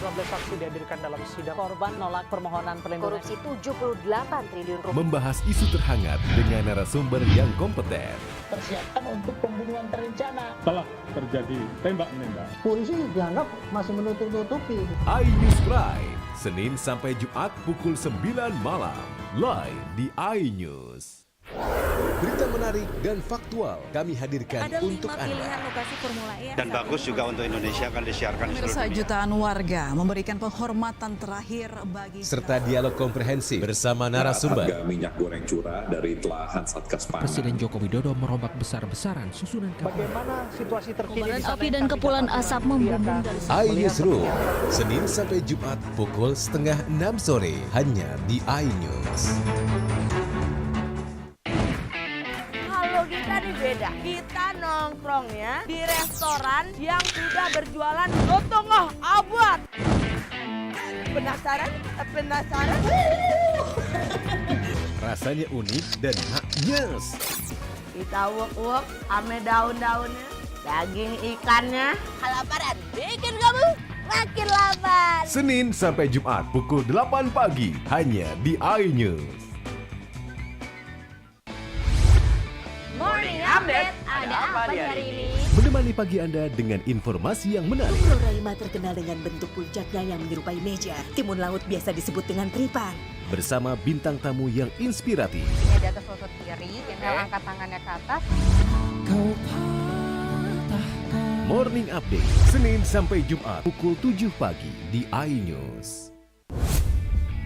12 saksi dihadirkan dalam sidang. Korban nolak permohonan perlindungan. Korupsi 78 triliun rupiah. Membahas isu terhangat dengan narasumber yang kompeten. Persiapkan untuk pembunuhan terencana. Telah terjadi tembak-menembak. Polisi dianggap masih menutup-nutupi. iNews Prime, Senin sampai Jumat pukul 9 malam. Live di iNews. Berita menarik dan faktual kami hadirkan Ada 5 untuk Anda. pilihan lokasi Formula E. Dan bagus juga untuk Indonesia akan disiarkan di seluruh dunia. jutaan warga memberikan penghormatan terakhir bagi Serta dialog komprehensif bersama narasumber. Harga minyak goreng curah dari telahan Satgas Pangan. Presiden Joko Widodo merombak besar-besaran susunan Bagaimana situasi terkini? Kobaran api dan kepulan asap membumbung dari iNewsroom, Senin sampai Jumat pukul 5:30 sore hanya di iNews. nih beda. Kita nongkrongnya di restoran yang sudah berjualan soto ngoh abad. Penasaran? Penasaran? Rasanya unik dan haknyes. Kita uwek-uwek ame daun-daunnya, daging ikannya. Kelaparan bikin kamu makin lapar. Senin sampai Jumat pukul 8 pagi hanya di iNews. Morning Update, ada apa di hari ini? Menemani pagi Anda dengan informasi yang menarik. Pulau Raima terkenal dengan bentuk puncaknya yang menyerupai meja. Timun laut biasa disebut dengan tripan. Bersama bintang tamu yang inspiratif. Ini di atas lutut kiri, inhale angkat tangannya ke atas. Morning Update, Senin sampai Jumat pukul 7 pagi di iNews.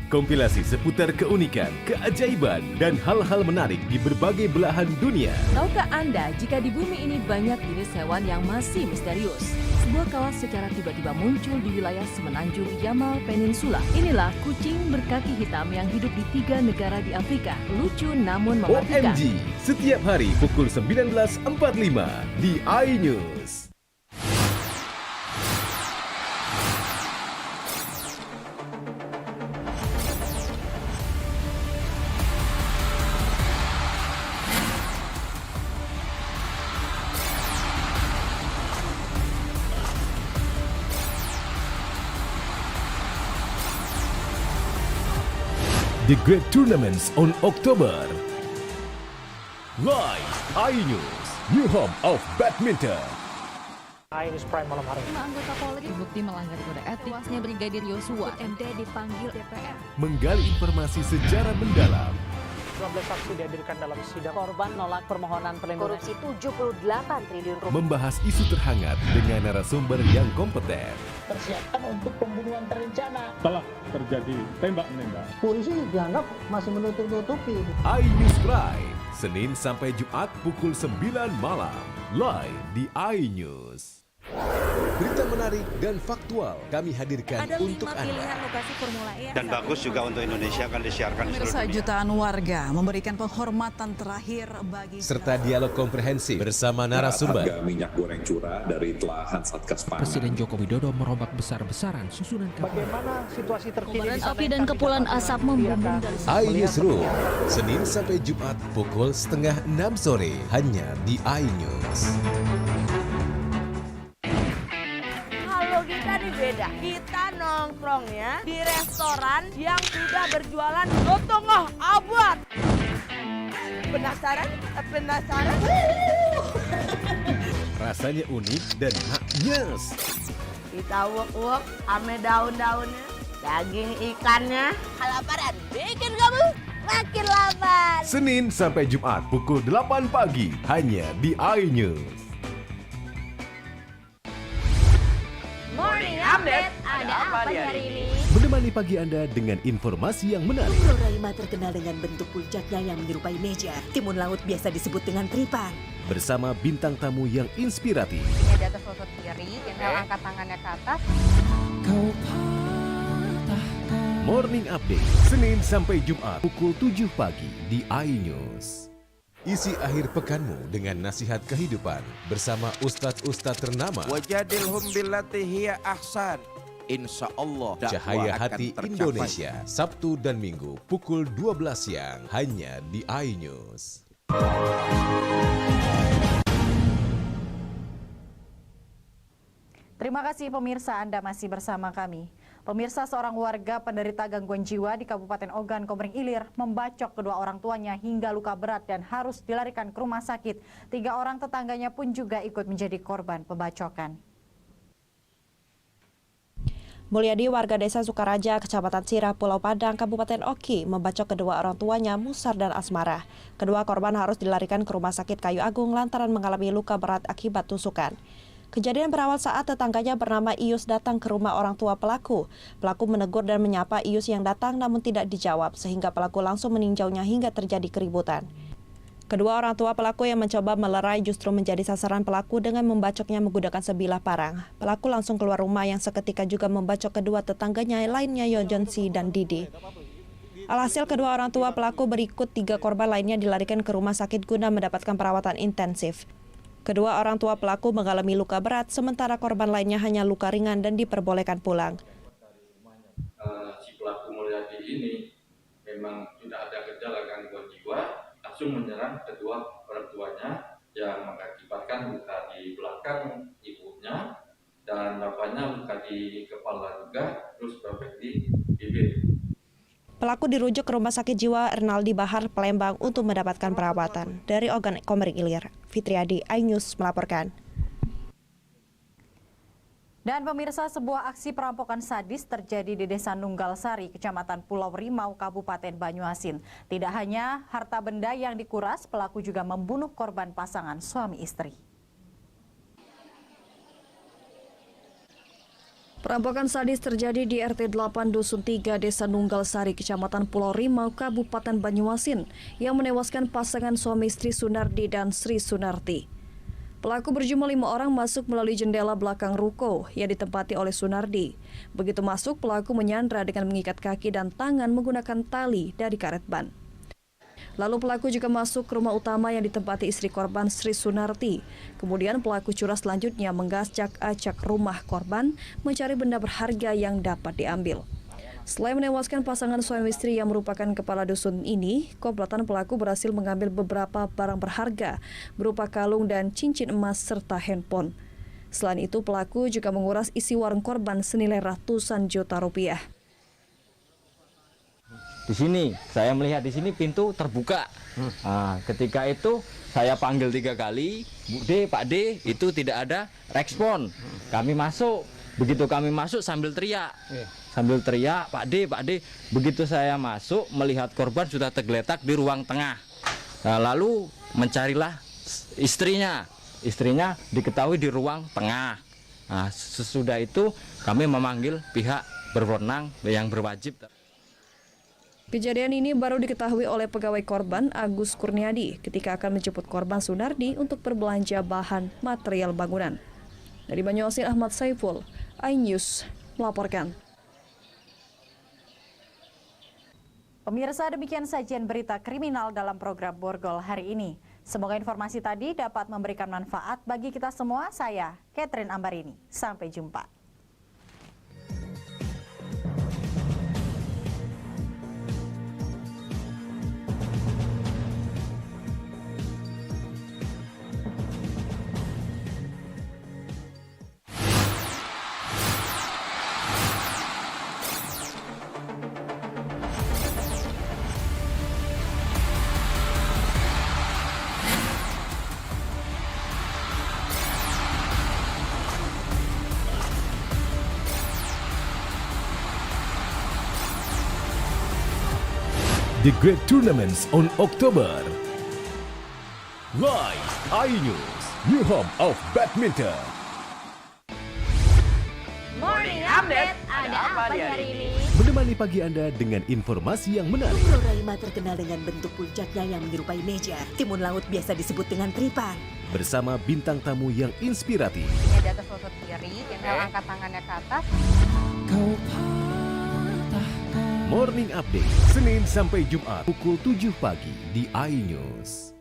Kompilasi seputar keunikan, keajaiban, dan hal-hal menarik di berbagai belahan dunia. Tahukah Anda jika di bumi ini banyak jenis hewan yang masih misterius? Sebuah kawas secara tiba-tiba muncul di wilayah semenanjung Yamal Peninsula. Inilah kucing berkaki hitam yang hidup di 3 negara di Afrika. Lucu namun mematikan. OMG, setiap hari pukul 19.45 di iNews. The Great Tournaments on October. Live iNews, new home of badminton. iNews Prime malam hari. 5 anggota Polri terbukti melanggar kode etik. Tewasnya Brigadir Yosua, MD dipanggil DPR. Menggali informasi secara mendalam. 12 saksi dihadirkan dalam sidang. Korban nolak permohonan perlindungan. Korupsi 78 triliun rupiah. Membahas isu terhangat dengan narasumber yang kompeten. Persiapkan untuk pembunuhan terencana. Telah terjadi tembak-menembak. Polisi dianggap masih menutup-nutupi. iNews Prime, Senin sampai Jumat pukul 9 malam. Live di iNews. Berita menarik dan faktual kami hadirkan untuk Anda. Lokasi Formula E Dan bagus juga untuk Indonesia akan disiarkan di seluruh dunia. Jutaan warga memberikan penghormatan terakhir bagi Serta dialog komprehensif bersama narasumber. Harga minyak goreng curah dari telahan Satgas Pangan. Presiden Joko Widodo merombak besar-besaran susunan Bagaimana situasi terkini? Kobaran api dan kepulan asap membumbung dari iNewsroom, Senin sampai Jumat pukul 5:30 sore hanya di iNews. Kita nih beda. Kita nongkrongnya di restoran yang sudah berjualan soto ngoh abad. Penasaran? Penasaran? Rasanya unik dan haknyes. Kita uwek-uwek ame daun-daunnya, daging ikannya. Kelaparan bikin kamu makin lapar. Senin sampai Jumat pukul 8 pagi hanya di iNews. Morning Update, ada apa di hari ini? Menemani pagi Anda dengan informasi yang menarik. Pulau Raima terkenal dengan bentuk puncaknya yang menyerupai meja. Timun laut biasa disebut dengan tripan. Bersama bintang tamu yang inspiratif. Ini di atas lutut kiri, inhale angkat tangannya ke atas. Morning Update, Senin sampai Jumat pukul 7 pagi di iNews. Isi akhir pekanmu dengan nasihat kehidupan bersama ustadz-ustadz ternama. Wajadilhum billati hiya ahsan. Insya Allah Cahaya Hati Indonesia, Sabtu dan Minggu pukul 12 siang hanya di iNews. Terima kasih pemirsa, Anda masih bersama kami. Pemirsa, seorang warga penderita gangguan jiwa di Kabupaten Ogan, Komering Ilir membacok kedua orang tuanya hingga luka berat dan harus dilarikan ke rumah sakit. 3 orang tetangganya pun juga ikut menjadi korban pembacokan. Mulyadi, warga desa Sukaraja, Kecamatan Sirah, Pulau Padang, Kabupaten Oki, membacok kedua orang tuanya, Musar dan Asmara. Kedua korban harus dilarikan ke Rumah Sakit Kayu Agung lantaran mengalami luka berat akibat tusukan. Kejadian berawal saat tetangganya bernama Ius datang ke rumah orang tua pelaku. Pelaku menegur dan menyapa Ius yang datang namun tidak dijawab, sehingga pelaku langsung meninjaunya hingga terjadi keributan. Kedua orang tua pelaku yang mencoba melerai justru menjadi sasaran pelaku dengan membacoknya menggunakan sebilah parang. Pelaku langsung keluar rumah yang seketika juga membacok kedua tetangganya lainnya, Yojonsi dan Didi. Alhasil kedua orang tua pelaku berikut 3 korban lainnya dilarikan ke rumah sakit guna mendapatkan perawatan intensif. Kedua orang tua pelaku mengalami luka berat, sementara korban lainnya hanya luka ringan dan diperbolehkan pulang. Si pelaku melihat ini memang tidak ada gejala gangguan jiwa, langsung menyerang kedua orang tuanya yang mengakibatkan luka di belakang ibunya dan bapaknya luka di kepala juga, terus robek di bibir. Pelaku dirujuk ke Rumah Sakit Jiwa Ernaldi Bahar, Palembang untuk mendapatkan perawatan. Dari Ogan Komering Ilir, Fitriadi, iNews melaporkan. Dan pemirsa, sebuah aksi perampokan sadis terjadi di Desa Nunggal Sari, Kecamatan Pulau Rimau, Kabupaten Banyuasin. Tidak hanya harta benda yang dikuras, pelaku juga membunuh korban pasangan suami istri. Perampokan sadis terjadi di RT 8 Dusun 3 Desa Nunggal Sari, Kecamatan Pulau Rimau, Kabupaten Banyuasin, yang menewaskan pasangan suami istri Sunardi dan Sri Sunarti. Pelaku berjumlah 5 orang masuk melalui jendela belakang ruko yang ditempati oleh Sunardi. Begitu masuk, pelaku menyandra dengan mengikat kaki dan tangan menggunakan tali dari karet ban. Lalu pelaku juga masuk ke rumah utama yang ditempati istri korban Sri Sunarti. Kemudian pelaku curah selanjutnya mengacak-acak rumah korban mencari benda berharga yang dapat diambil. Selain menewaskan pasangan suami istri yang merupakan kepala dusun ini, komplotan pelaku berhasil mengambil beberapa barang berharga berupa kalung dan cincin emas serta handphone. Selain itu, pelaku juga menguras isi warung korban senilai ratusan juta rupiah. Di sini saya melihat di sini pintu terbuka. Nah, ketika itu saya panggil 3 kali, Bu D, Pak D, itu tidak ada respon. Kami masuk, begitu kami masuk sambil teriak, Pak D, Pak D. Begitu saya masuk melihat korban sudah tergeletak di ruang tengah. Nah, lalu mencarilah istrinya diketahui di ruang tengah. Nah, sesudah itu kami memanggil pihak berwenang yang berwajib. Kejadian ini baru diketahui oleh pegawai korban Agus Kurniadi ketika akan menjemput korban Sunardi untuk berbelanja bahan material bangunan. Dari Banyuasin, Ahmad Saiful, iNews melaporkan. Pemirsa, demikian sajian berita kriminal dalam program Borgol hari ini. Semoga informasi tadi dapat memberikan manfaat bagi kita semua. Saya, Catherine Ambarini. Sampai jumpa. The Great Tournaments on October. Live iNews, new home of badminton. Morning Update, ada apa di hari ini? Menemani pagi Anda dengan informasi yang menarik. Pulau Raima terkenal dengan bentuk puncaknya yang menyerupai meja. Timun laut biasa disebut dengan tripan. Bersama bintang tamu yang inspiratif. Ini di atas lutut kiri, tinggal angkat tangannya ke atas. Kau Morning Update, Senin sampai Jumat pukul 7 pagi di iNews.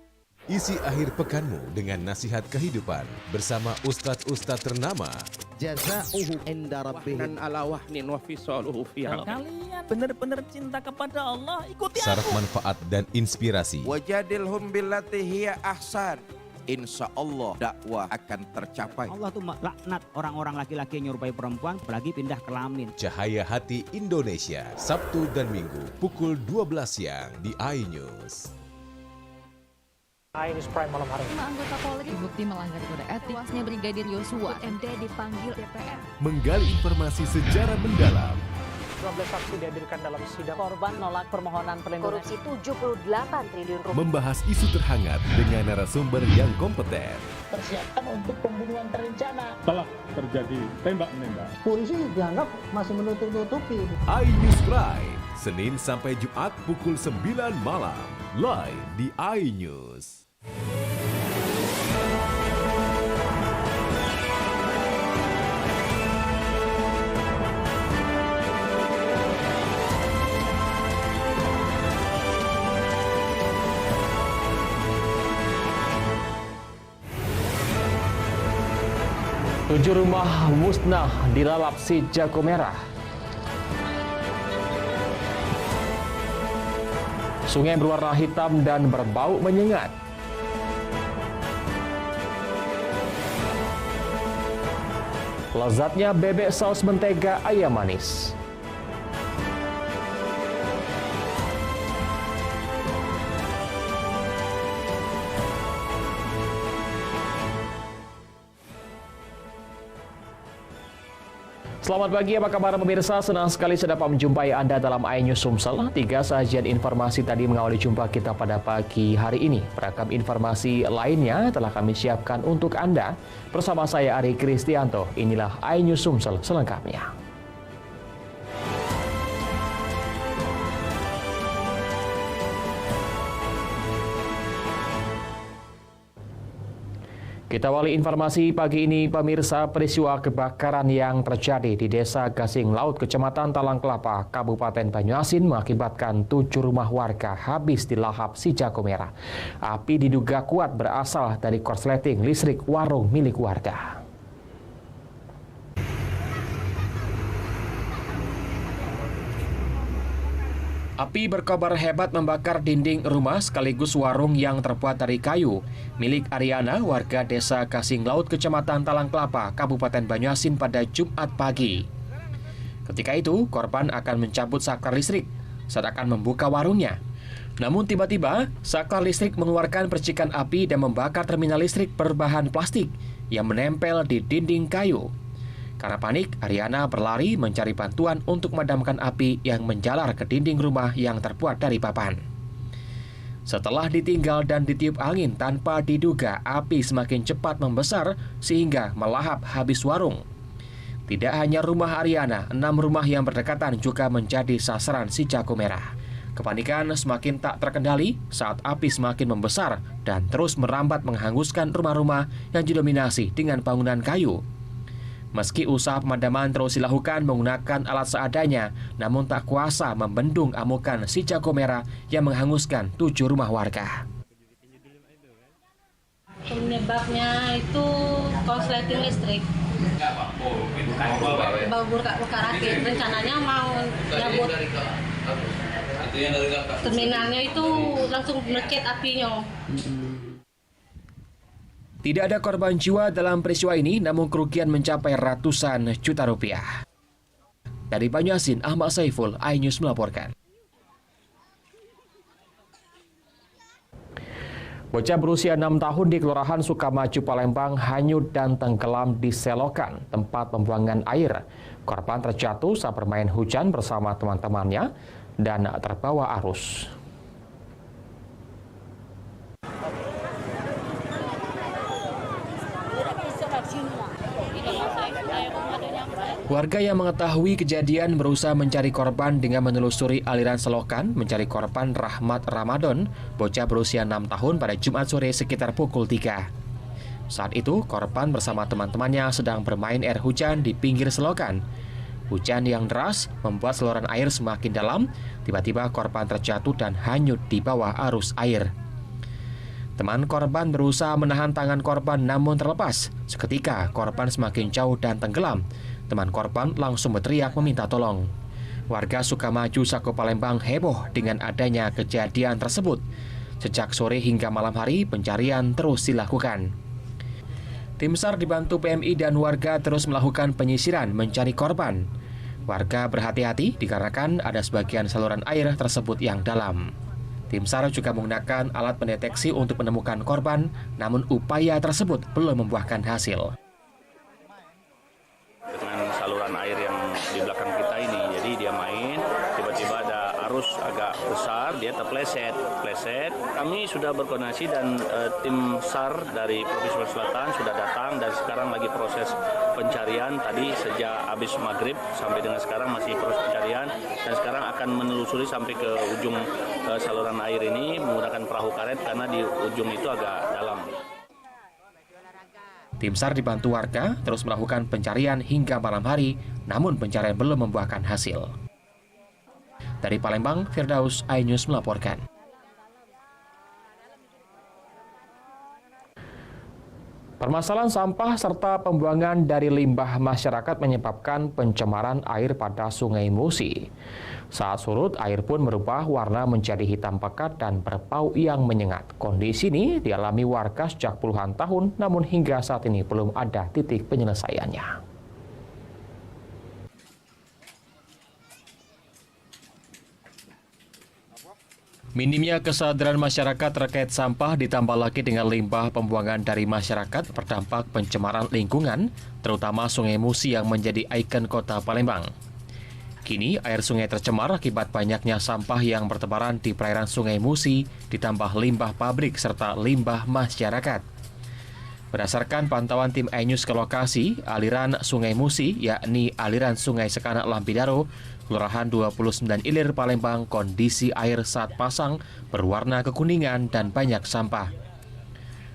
Isi akhir pekanmu dengan nasihat kehidupan bersama ustadz-ustadz ternama. Jazauhu inda rabbih. Dan ala wahnin wa fisaluhu fi Kalau kalian benar-benar cinta kepada Allah, ikuti Syarat aku. manfaat dan inspirasi. Wajadilhum billati hiya ahsan. Insya Allah dakwah akan tercapai. Allah tuh laknat orang-orang laki-laki yang nyerupai perempuan, apalagi pindah kelamin. Cahaya Hati Indonesia, Sabtu dan Minggu pukul 12 siang di iNews. iNews Prime malam hari. 5 anggota Polri dibukti melanggar kode etik. Tewasnya Brigadir Yosua, MD dipanggil DPR. Menggali informasi sejarah mendalam. 12 saksi dihadirkan dalam sidang. Korban nolak permohonan perlindungan. Korupsi 78 triliun rupiah. Membahas isu terhangat dengan narasumber yang kompeten. Persiapkan untuk pembunuhan terencana. Telah terjadi tembak-menembak. Polisi dianggap masih menutup-nutupi. iNews Prime, Senin sampai Jumat pukul 9 malam. Live di iNews. 7 rumah musnah dilalap si jago merah. Sungai berwarna hitam dan berbau menyengat. Lezatnya bebek saus mentega ayam manis. Selamat pagi, apa kabar pemirsa? Senang sekali saya dapat menjumpai Anda dalam iNews Sumsel. 3 sajian informasi tadi mengawali jumpa kita pada pagi hari ini. Beragam informasi lainnya telah kami siapkan untuk Anda. Bersama saya Ari Kristianto, inilah iNews Sumsel selengkapnya. Kita awali informasi pagi ini, pemirsa. Peristiwa kebakaran yang terjadi di Desa Gasing Laut, Kecamatan Talang Kelapa, Kabupaten Banyuasin mengakibatkan 7 rumah warga habis dilahap si jago merah. Api diduga kuat berasal dari korsleting listrik warung milik warga. Api berkobar hebat membakar dinding rumah sekaligus warung yang terbuat dari kayu milik Ariana, warga Desa Gasing Laut, Kecamatan Talang Kelapa, Kabupaten Banyuasin pada Jumat pagi. Ketika itu, korban akan mencabut saklar listrik saat akan membuka warungnya. Namun tiba-tiba, saklar listrik mengeluarkan percikan api dan membakar terminal listrik berbahan plastik yang menempel di dinding kayu. Karena panik, Ariana berlari mencari bantuan untuk memadamkan api yang menjalar ke dinding rumah yang terbuat dari papan. Setelah ditinggal dan ditiup angin tanpa diduga, api semakin cepat membesar sehingga melahap habis warung. Tidak hanya rumah Ariana, 6 rumah yang berdekatan juga menjadi sasaran si jago merah. Kepanikan semakin tak terkendali saat api semakin membesar dan terus merambat menghanguskan rumah-rumah yang didominasi dengan bangunan kayu. Meski usaha pemadaman terus dilakukan menggunakan alat seadanya, namun tak kuasa membendung amukan si jago merah yang menghanguskan 7 rumah warga. Penyebabnya itu korsleting listrik. Bau buka rakit. Rencananya mau nyabut terminalnya itu langsung melekat apinya. Tidak ada korban jiwa dalam peristiwa ini, namun kerugian mencapai ratusan juta rupiah. Dari Banyuasin, Ahmad Saiful, iNews melaporkan. Bocah berusia 6 tahun di Kelurahan Sukamaju, Palembang hanyut dan tenggelam di selokan, tempat pembuangan air. Korban terjatuh saat bermain hujan bersama teman-temannya dan terbawa arus. Warga yang mengetahui kejadian berusaha mencari korban dengan menelusuri aliran selokan mencari korban Rahmat Ramadan, bocah berusia 6 tahun pada Jumat sore sekitar pukul 3. Saat itu, korban bersama teman-temannya sedang bermain air hujan di pinggir selokan. Hujan yang deras membuat saluran air semakin dalam, tiba-tiba korban terjatuh dan hanyut di bawah arus air. Teman korban berusaha menahan tangan korban namun terlepas. Seketika korban semakin jauh dan tenggelam. Teman korban langsung berteriak meminta tolong. Warga Sukamaju, Sako Palembang heboh dengan adanya kejadian tersebut. Sejak sore hingga malam hari pencarian terus dilakukan. Tim SAR dibantu PMI dan warga terus melakukan penyisiran mencari korban. Warga berhati-hati dikarenakan ada sebagian saluran air tersebut yang dalam. Tim SAR juga menggunakan alat pendeteksi untuk menemukan korban, namun upaya tersebut belum membuahkan hasil. Dengan saluran air yang di belakang kita ini, jadi dia main, tiba-tiba ada arus agak besar, dia terpleset. Kami sudah berkoordinasi dan tim SAR dari Provinsi Sulawesi Selatan sudah datang dan sekarang lagi proses pencarian. Tadi sejak habis maghrib sampai dengan sekarang masih proses pencarian dan sekarang akan menelusuri sampai ke ujung saluran air ini menggunakan perahu karet karena di ujung itu agak dalam. Tim SAR dibantu warga terus melakukan pencarian hingga malam hari, namun pencarian belum membuahkan hasil. Dari Palembang, Firdaus, iNews melaporkan. Permasalahan sampah serta pembuangan dari limbah masyarakat menyebabkan pencemaran air pada Sungai Musi. Saat surut, air pun berubah warna menjadi hitam pekat dan berbau yang menyengat. Kondisi ini dialami warga sejak puluhan tahun, namun hingga saat ini belum ada titik penyelesaiannya. Minimnya kesadaran masyarakat terkait sampah ditambah lagi dengan limbah pembuangan dari masyarakat berdampak pencemaran lingkungan, terutama Sungai Musi yang menjadi ikon kota Palembang. Kini air sungai tercemar akibat banyaknya sampah yang bertebaran di perairan Sungai Musi, ditambah limbah pabrik serta limbah masyarakat. Berdasarkan pantauan tim iNews ke lokasi, aliran Sungai Musi, yakni aliran Sungai Sekanak Lampidaro, Kelurahan 29 Ilir, Palembang, kondisi air saat pasang berwarna kekuningan dan banyak sampah.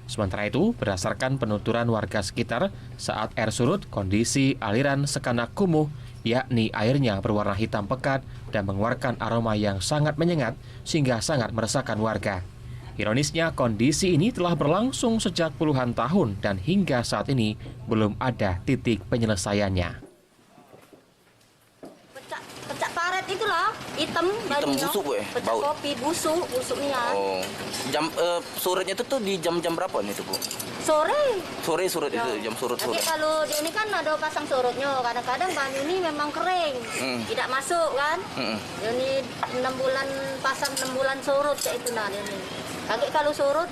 Sementara itu, berdasarkan penuturan warga sekitar, saat air surut, kondisi aliran Sekanak kumuh, yakni airnya berwarna hitam pekat dan mengeluarkan aroma yang sangat menyengat sehingga sangat meresahkan warga. Ironisnya, kondisi ini telah berlangsung sejak puluhan tahun dan hingga saat ini belum ada titik penyelesaiannya. Pecak paret itulah, hitam busuk gue, pecak kopi busuknya. Oh, jam surutnya itu tuh di jam-jam berapa nih tuh Bu? Sore surut ya. Itu jam surut. Tapi kalau di ini kan ada pasang surutnya, kadang-kadang banyu ini memang kering, tidak masuk kan. Ini 6 bulan pasang 6 bulan surut kayak itu nah ini. Kaget kalau surut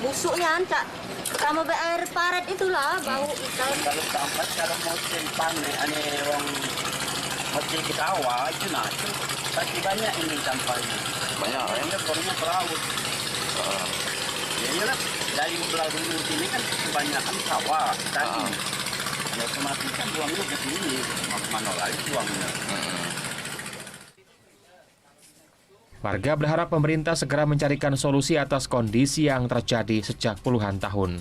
busuknya ancak. Kamu air paret itulah bau ikan. Kalau sampai kalau musim panen aneh orang musim kita awal itu nah itu pasti banyak ini sampahnya. Banyak ya. Kornya ke laut. Ya lah dari belakang ini kan kebanyakan sawah tadi. Ya otomatis kan buangnya ke sini. Mana lagi buangnya. Warga berharap pemerintah segera mencarikan solusi atas kondisi yang terjadi sejak puluhan tahun.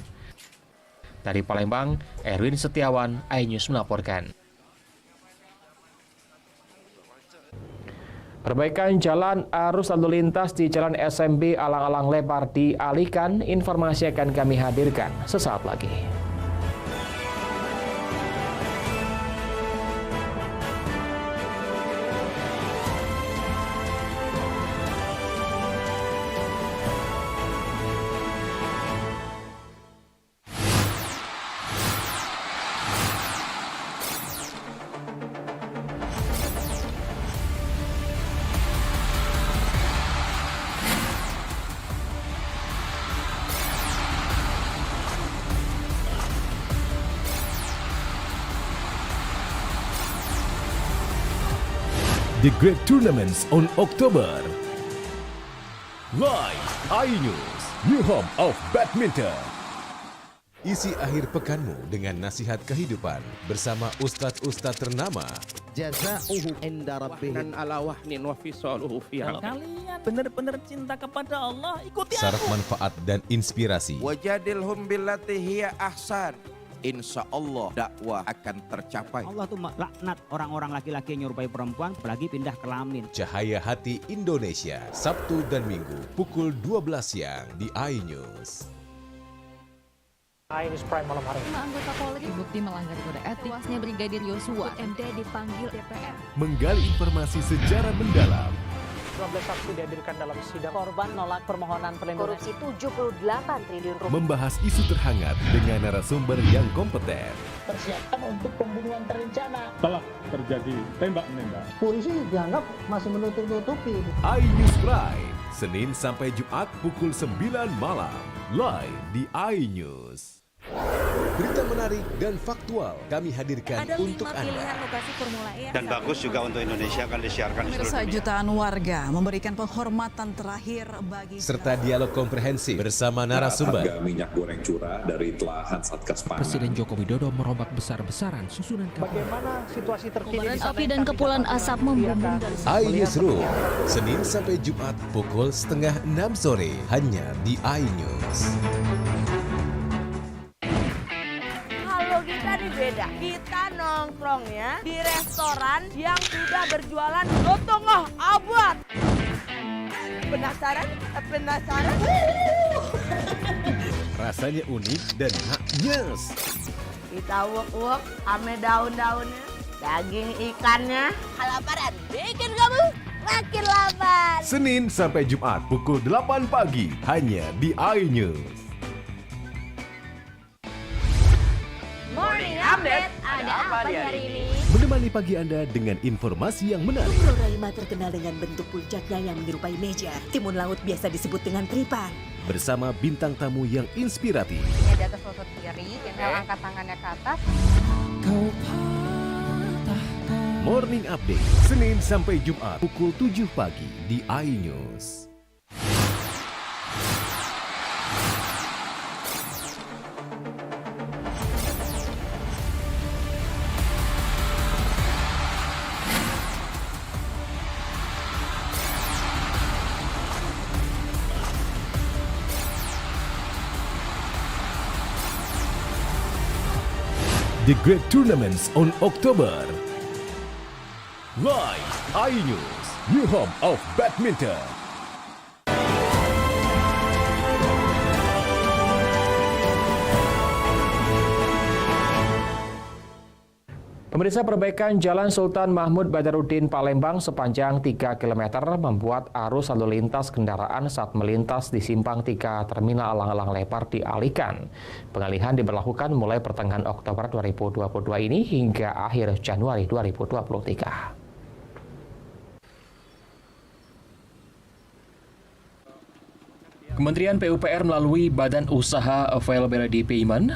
Dari Palembang, Erwin Setiawan, iNews melaporkan. Perbaikan jalan arus lalu lintas di Jalan SMB alang-alang lebar dialihkan. Informasi akan kami hadirkan sesaat lagi. The Great Tournaments on October. Live iNews, new home of badminton. Isi akhir pekanmu dengan nasihat kehidupan bersama ustadz-ustadz ternama. Jazauhu inda rabbih. Dan ala wahnin wa fisaluhu fiha. Kalian benar-benar cinta kepada Allah, ikuti Syarat aku. manfaat dan inspirasi. Wajadilhum billati hiya ahsan. Insya Allah dakwah akan tercapai. Allah tuh laknat orang-orang laki-laki yang nyerupai perempuan apalagi pindah kelamin. Cahaya Hati Indonesia, Sabtu dan Minggu pukul 12 siang di iNews. iNews Prime malam hari. 5 anggota Polri terbukti melanggar kode etik. Tewasnya Brigadir Yosua, MD dipanggil DPR. Menggali informasi sejarah mendalam. 12 saksi dihadirkan dalam sidang. Korban nolak permohonan perlindungan. Korupsi 78 triliun rupiah. Membahas isu terhangat dengan narasumber yang kompeten. Persiapan untuk pembunuhan terencana. Telah terjadi tembak-menembak. Polisi dianggap masih menutup-nutupi. iNews Prime, Senin sampai Jumat pukul 9 malam. Live di iNews. Berita menarik dan faktual kami hadirkan untuk Anda. Lokasi Formula E dan bagus juga untuk Indonesia akan disiarkan di seluruh dunia. Jutaan warga memberikan penghormatan terakhir bagi serta dialog komprehensif bersama narasumber. Harga minyak goreng curah dari telahan Satgas Pangan. Presiden Joko Widodo merombak besar-besaran susunan kapal. Bagaimana situasi terkini? Kobaran api dan kepulan asap membumbung dari iNewsroom, Senin sampai Jumat pukul 5:30 sore hanya di iNews. Kita nih beda, kita nongkrongnya di restoran yang sudah berjualan lontong abad. Penasaran? Rasanya unik dan nyes. Kita uak-uak ame daun-daunnya, daging ikannya. Kelaparan bikin kamu makin lapar. Senin sampai Jumat pukul 8 pagi hanya di iNews. Morning Update, ada apa di hari ini? Menemani pagi Anda dengan informasi yang menarik. Tubrorayma terkenal dengan bentuk puncaknya yang menyerupai meja. Timun laut biasa disebut dengan tripan. Bersama bintang tamu yang inspiratif. Ini di atas lutut kiri, tinggal angkat tangannya ke atas. Morning Update, Senin sampai Jumat pukul 7 pagi di iNews. The Great Tournaments on October. Live iNews, new home of badminton. Pemirsa, perbaikan Jalan Sultan Mahmud Badarudin Palembang sepanjang 3 km membuat arus lalu lintas kendaraan saat melintas di Simpang 3 Terminal Alang-Alang Lebar dialihkan. Pengalihan diberlakukan mulai pertengahan Oktober 2022 ini hingga akhir Januari 2023. Kementerian PUPR melalui Badan Usaha Availability Payment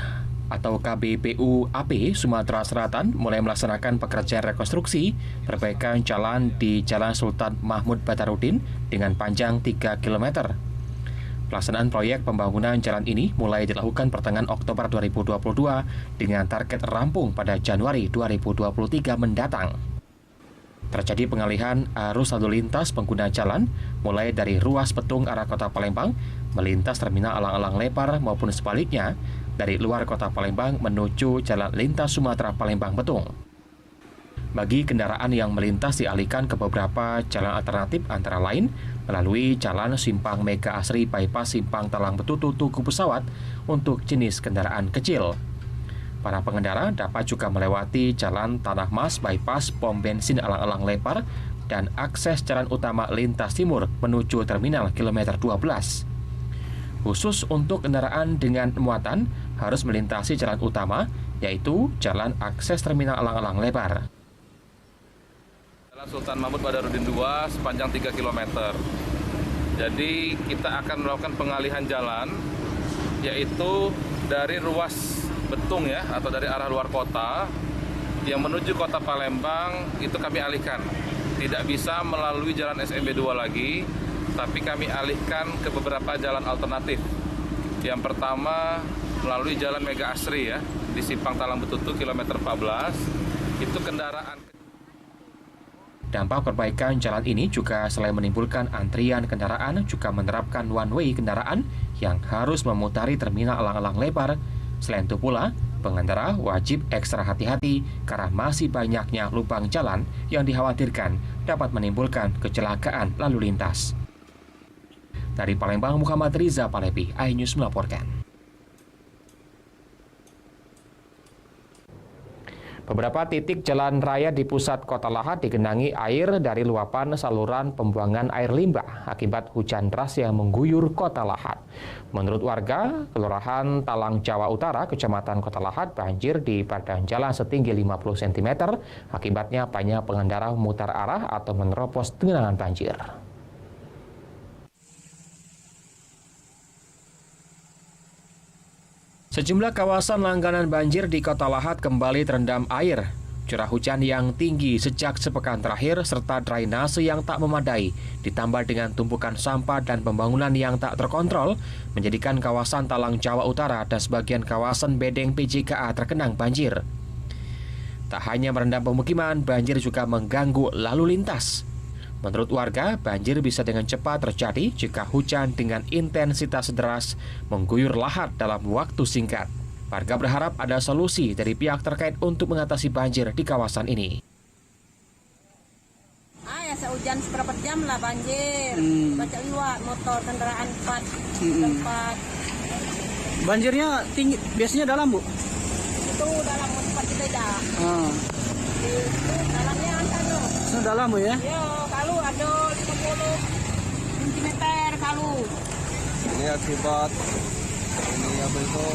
atau KBPU-AP Sumatera Selatan mulai melaksanakan pekerjaan rekonstruksi perbaikan jalan di Jalan Sultan Mahmud Badarudin dengan panjang 3 km. Pelaksanaan proyek pembangunan jalan ini mulai dilakukan pertengahan Oktober 2022 dengan target rampung pada Januari 2023 mendatang. Terjadi pengalihan arus lalu lintas pengguna jalan mulai dari ruas Petung arah Kota Palembang melintas Terminal Alang-Alang Lebar maupun sebaliknya dari luar Kota Palembang menuju Jalan Lintas Sumatera Palembang Petung. Bagi kendaraan yang melintas dialihkan ke beberapa jalan alternatif antara lain melalui Jalan Simpang Mega Asri Bypass Simpang Talang Betutu Tugu Pesawat untuk jenis kendaraan kecil. Para pengendara dapat juga melewati Jalan Tanah Mas Bypass Pom Bensin Alang-Alang Lebar dan akses jalan utama lintas timur menuju Terminal Kilometer 12. Khusus untuk kendaraan dengan muatan harus melintasi jalan utama, yaitu Jalan Akses Terminal Alang-Alang Lebar. Jalan Sultan Mahmud Badarudin 2 sepanjang 3 km. Jadi kita akan melakukan pengalihan jalan, yaitu dari ruas Betung ya, atau dari arah luar kota yang menuju Kota Palembang itu kami alihkan. Tidak bisa melalui Jalan SMB 2 lagi, tapi kami alihkan ke beberapa jalan alternatif. Yang pertama melalui Jalan Mega Asri ya, di Simpang Talang Betutu kilometer 14. Itu kendaraan. Dampak perbaikan jalan ini juga selain menimbulkan antrian kendaraan, juga menerapkan one way kendaraan yang harus memutari Terminal Alang-Alang Lebar. Selain itu pula, pengendara wajib ekstra hati-hati karena masih banyaknya lubang jalan yang dikhawatirkan dapat menimbulkan kecelakaan lalu lintas. Dari Palembang, Muhammad Riza Palepi, iNews melaporkan. Beberapa titik jalan raya di pusat Kota Lahat digenangi air dari luapan saluran pembuangan air limbah akibat hujan deras yang mengguyur Kota Lahat. Menurut warga, Kelurahan Talang Jawa Utara, Kecamatan Kota Lahat, banjir di badan jalan setinggi 50 cm. Akibatnya banyak pengendara memutar arah atau menerobos genangan banjir. Sejumlah kawasan langganan banjir di Kota Lahat kembali terendam air. Curah hujan yang tinggi sejak sepekan terakhir serta drainase yang tak memadai, ditambah dengan tumpukan sampah dan pembangunan yang tak terkontrol, menjadikan kawasan Talang Jawa Utara dan sebagian kawasan Bedeng PJKA terkenang banjir. Tak hanya merendam pemukiman, banjir juga mengganggu lalu lintas. Menurut warga, banjir bisa dengan cepat terjadi jika hujan dengan intensitas deras mengguyur Lahat dalam waktu singkat. Warga berharap ada solusi dari pihak terkait untuk mengatasi banjir di kawasan ini. Ya sehujan seberapa jam lah banjir. Baca liwat motor kendaraan 4 tempat. Banjirnya tinggi, biasanya dalam, Bu? Itu dalam seperti beda. Itu dalamnya anu. Itu dalam, Bu ya? Yo, kalau ada 50 cm kalau. Ini akibat ini apa itu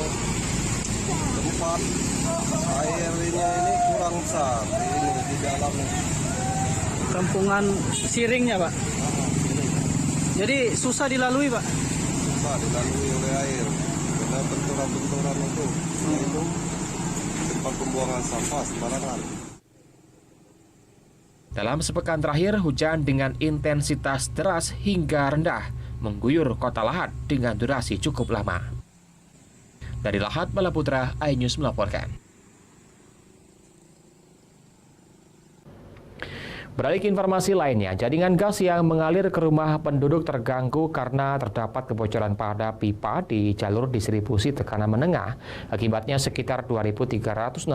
tempat airnya ini kurang besar ini di dalam Kampungan Siringnya, Pak. Jadi susah dilalui, Pak. Susah dilalui oleh air. Ada benturan-benturan itu tempat pembuangan sampah sembarangan. Dalam sepekan terakhir, hujan dengan intensitas deras hingga rendah mengguyur kota Lahat dengan durasi cukup lama. Dari Lahat, Malaputra, iNews melaporkan. Beralih ke informasi lainnya, jaringan gas yang mengalir ke rumah penduduk terganggu karena terdapat kebocoran pada pipa di jalur distribusi tekanan menengah. Akibatnya sekitar 2.368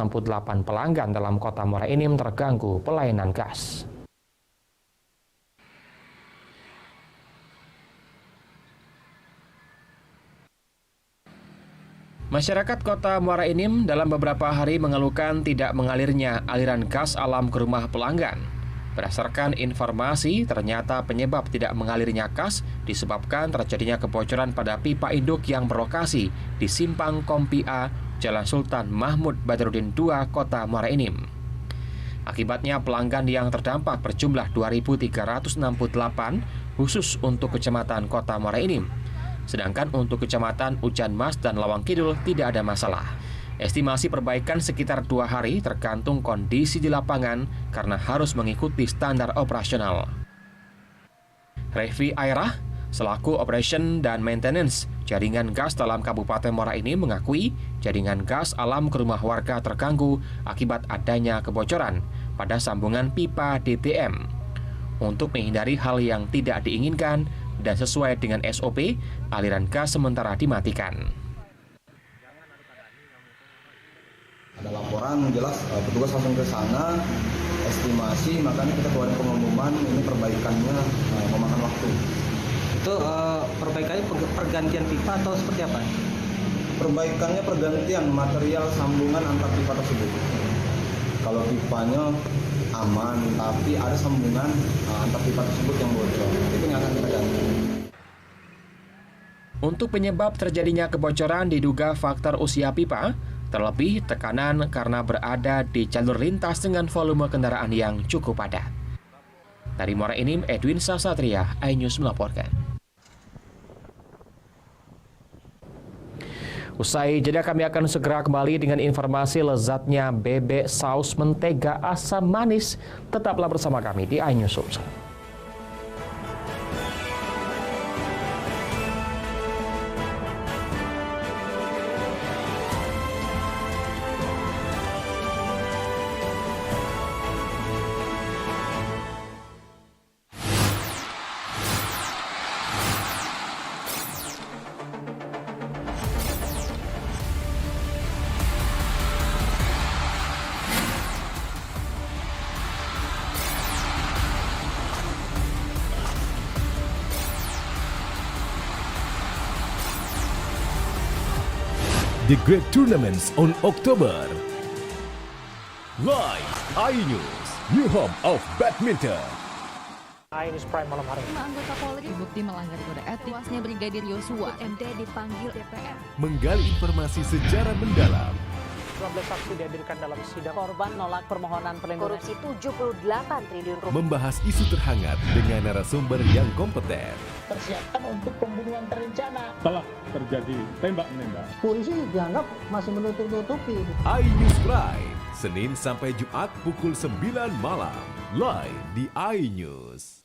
pelanggan dalam kota Muara Enim terganggu pelayanan gas. Masyarakat kota Muara Enim dalam beberapa hari mengeluhkan tidak mengalirnya aliran gas alam ke rumah pelanggan. Berdasarkan informasi, ternyata penyebab tidak mengalirnya gas disebabkan terjadinya kebocoran pada pipa induk yang berlokasi di Simpang Kompi A, Jalan Sultan Mahmud Badrudin II, Kota Muara Enim. Akibatnya pelanggan yang terdampak berjumlah 2.368 khusus untuk Kecamatan Kota Muara Enim. Sedangkan untuk Kecamatan Ujan Mas dan Lawang Kidul tidak ada masalah. Estimasi perbaikan sekitar 2 hari tergantung kondisi di lapangan karena harus mengikuti standar operasional. Revi Airah, selaku Operation dan Maintenance jaringan gas dalam Kabupaten Muara Enim mengakui jaringan gas alam ke rumah warga terganggu akibat adanya kebocoran pada sambungan pipa DTM. Untuk menghindari hal yang tidak diinginkan dan sesuai dengan SOP, aliran gas sementara dimatikan. Ada laporan jelas petugas langsung ke sana, estimasi, makanya kita keluarin pengumuman ini perbaikannya memakan waktu. Itu perbaikannya pergantian pipa atau seperti apa? Perbaikannya pergantian material sambungan antar pipa tersebut. Kalau pipanya aman, tapi ada sambungan antar pipa tersebut yang bocor, itu yang akan kita ganti. Untuk penyebab terjadinya kebocoran diduga faktor usia pipa, terlebih tekanan karena berada di jalur lintas dengan volume kendaraan yang cukup padat. Dari Muara Enim, Edwin Sasatria, iNews melaporkan. Usai jeda kami akan segera kembali dengan informasi lezatnya bebek saus mentega asam manis. Tetaplah bersama kami di iNews. The Great Tournaments on October. Live iNews, new home of badminton. iNews Prime malam hari. 5 anggota Polri bukti melanggar kode etik. Tewasnya Brigadir Yosua. MD dipanggil DPR. Menggali informasi sejarah mendalam. 12 saksi dihadirkan dalam sidang. Korban nolak permohonan perlindungan. Korupsi 78 triliun rupiah. Membahas isu terhangat dengan narasumber yang kompeten. Persiapan untuk pembunuhan terencana. Telah terjadi tembak-menembak. Polisi dianggap masih menutup-nutupi. iNews Prime, Senin sampai Jumat pukul 9 malam. Live di iNews.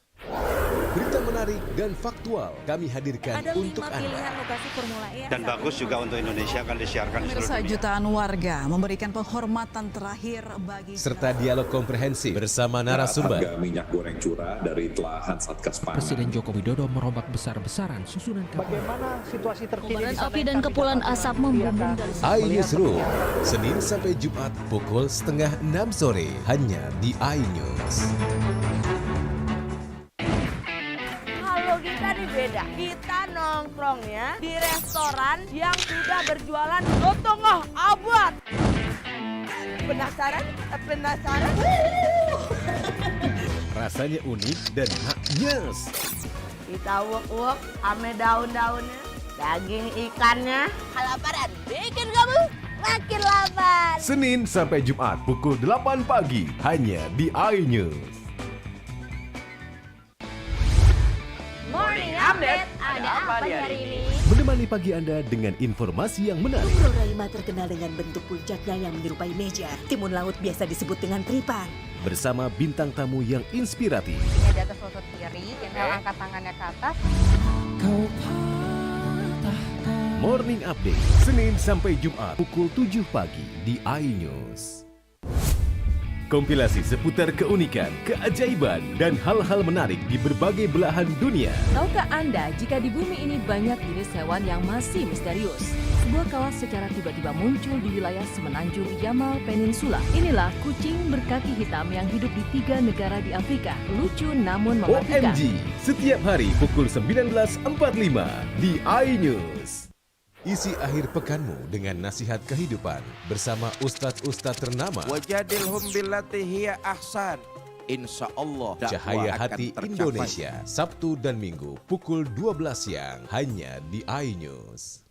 Berita menarik dan faktual kami hadirkan Ada untuk 5 pilihan Anda. lokasi Formula E. Dan bagus juga untuk Indonesia akan disiarkan di seluruh Pemirsa, dunia. jutaan warga memberikan penghormatan terakhir bagi Serta dialog komprehensif bersama narasumber. Harga minyak goreng curah dari telahan Satgas Pangan. Presiden Joko Widodo merombak besar-besaran susunan Bagaimana situasi terkini? Kobaran api dan kepulan asap membumbung dari iNewsroom, Senin sampai Jumat pukul 5:30 sore hanya di iNews. Halo, kita di beda. Kita nongkrongnya di restoran yang sudah berjualan lotongah abad. Penasaran? Penasaran? Rasanya unik dan nyes. Kita uak-uak ame daun-daunnya, daging ikannya. Kelaparan bikin kamu makin lapar. Senin sampai Jumat pukul 8 pagi hanya di iNews. Morning Update, ada apa di hari ini? Menemani pagi Anda dengan informasi yang menarik. Pulau Raima terkenal dengan bentuk puncaknya yang menyerupai meja. Timun laut biasa disebut dengan tripan. Bersama bintang tamu yang inspiratif. Ini di atas lutut kiri, inhale angkat tangannya ke atas. Morning Update, Senin sampai Jumat pukul 7 pagi di iNews. Kompilasi seputar keunikan, keajaiban, dan hal-hal menarik di berbagai belahan dunia. Tahukah Anda jika di bumi ini banyak jenis hewan yang masih misterius? Sebuah kawas secara tiba-tiba muncul di wilayah semenanjung Yamal Peninsula. Inilah kucing berkaki hitam yang hidup di 3 negara di Afrika. Lucu namun mematikan. OMG, setiap hari pukul 19.45 di iNews. Isi akhir pekanmu dengan nasihat kehidupan bersama ustadz-ustadz ternama. Wajadilhum billati hiya ahsan. Insya Allah Cahaya Hati Indonesia, Sabtu dan Minggu pukul 12 siang hanya di iNews.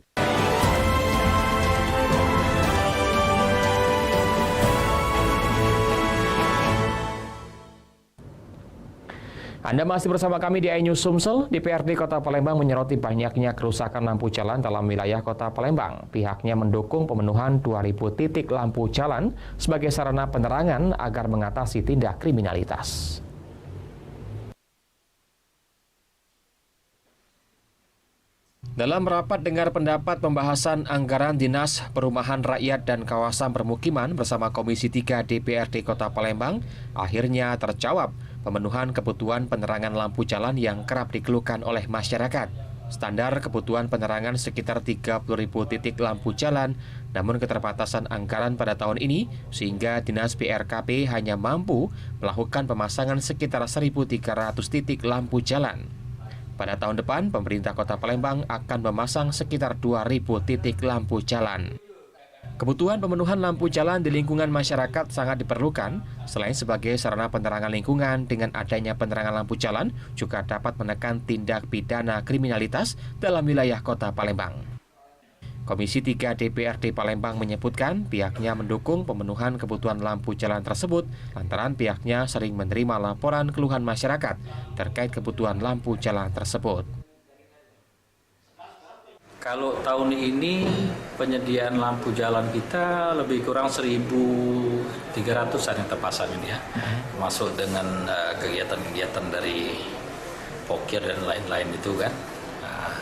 Anda masih bersama kami di iNews Sumsel. DPRD Kota Palembang menyoroti banyaknya kerusakan lampu jalan dalam wilayah Kota Palembang. Pihaknya mendukung pemenuhan 2.000 titik lampu jalan sebagai sarana penerangan agar mengatasi tindak kriminalitas. Dalam rapat dengar pendapat pembahasan anggaran Dinas Perumahan Rakyat dan Kawasan Permukiman bersama Komisi 3 DPRD Kota Palembang, akhirnya terjawab pemenuhan kebutuhan penerangan lampu jalan yang kerap dikeluhkan oleh masyarakat. Standar kebutuhan penerangan sekitar 30.000 titik lampu jalan, namun keterbatasan anggaran pada tahun ini sehingga Dinas PRKP hanya mampu melakukan pemasangan sekitar 1.300 titik lampu jalan. Pada tahun depan, pemerintah Kota Palembang akan memasang sekitar 2.000 titik lampu jalan. Kebutuhan pemenuhan lampu jalan di lingkungan masyarakat sangat diperlukan. Selain sebagai sarana penerangan lingkungan, dengan adanya penerangan lampu jalan juga dapat menekan tindak pidana kriminalitas dalam wilayah Kota Palembang. Komisi 3 DPRD Palembang menyebutkan pihaknya mendukung pemenuhan kebutuhan lampu jalan tersebut lantaran pihaknya sering menerima laporan keluhan masyarakat terkait kebutuhan lampu jalan tersebut. Kalau tahun ini penyediaan lampu jalan kita lebih kurang 1.300-an yang terpasang ini ya, masuk dengan kegiatan-kegiatan dari Pokir dan lain-lain itu kan. Nah,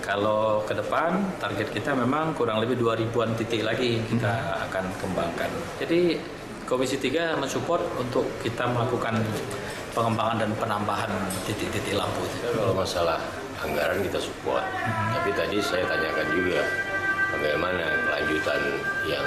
kalau ke depan target kita memang kurang lebih 2.000-an titik lagi kita akan kembangkan. Jadi Komisi 3 mensupport untuk kita melakukan pengembangan dan penambahan titik-titik lampu. Kalau masalah anggaran kita support, tapi tadi saya tanyakan juga bagaimana kelanjutan yang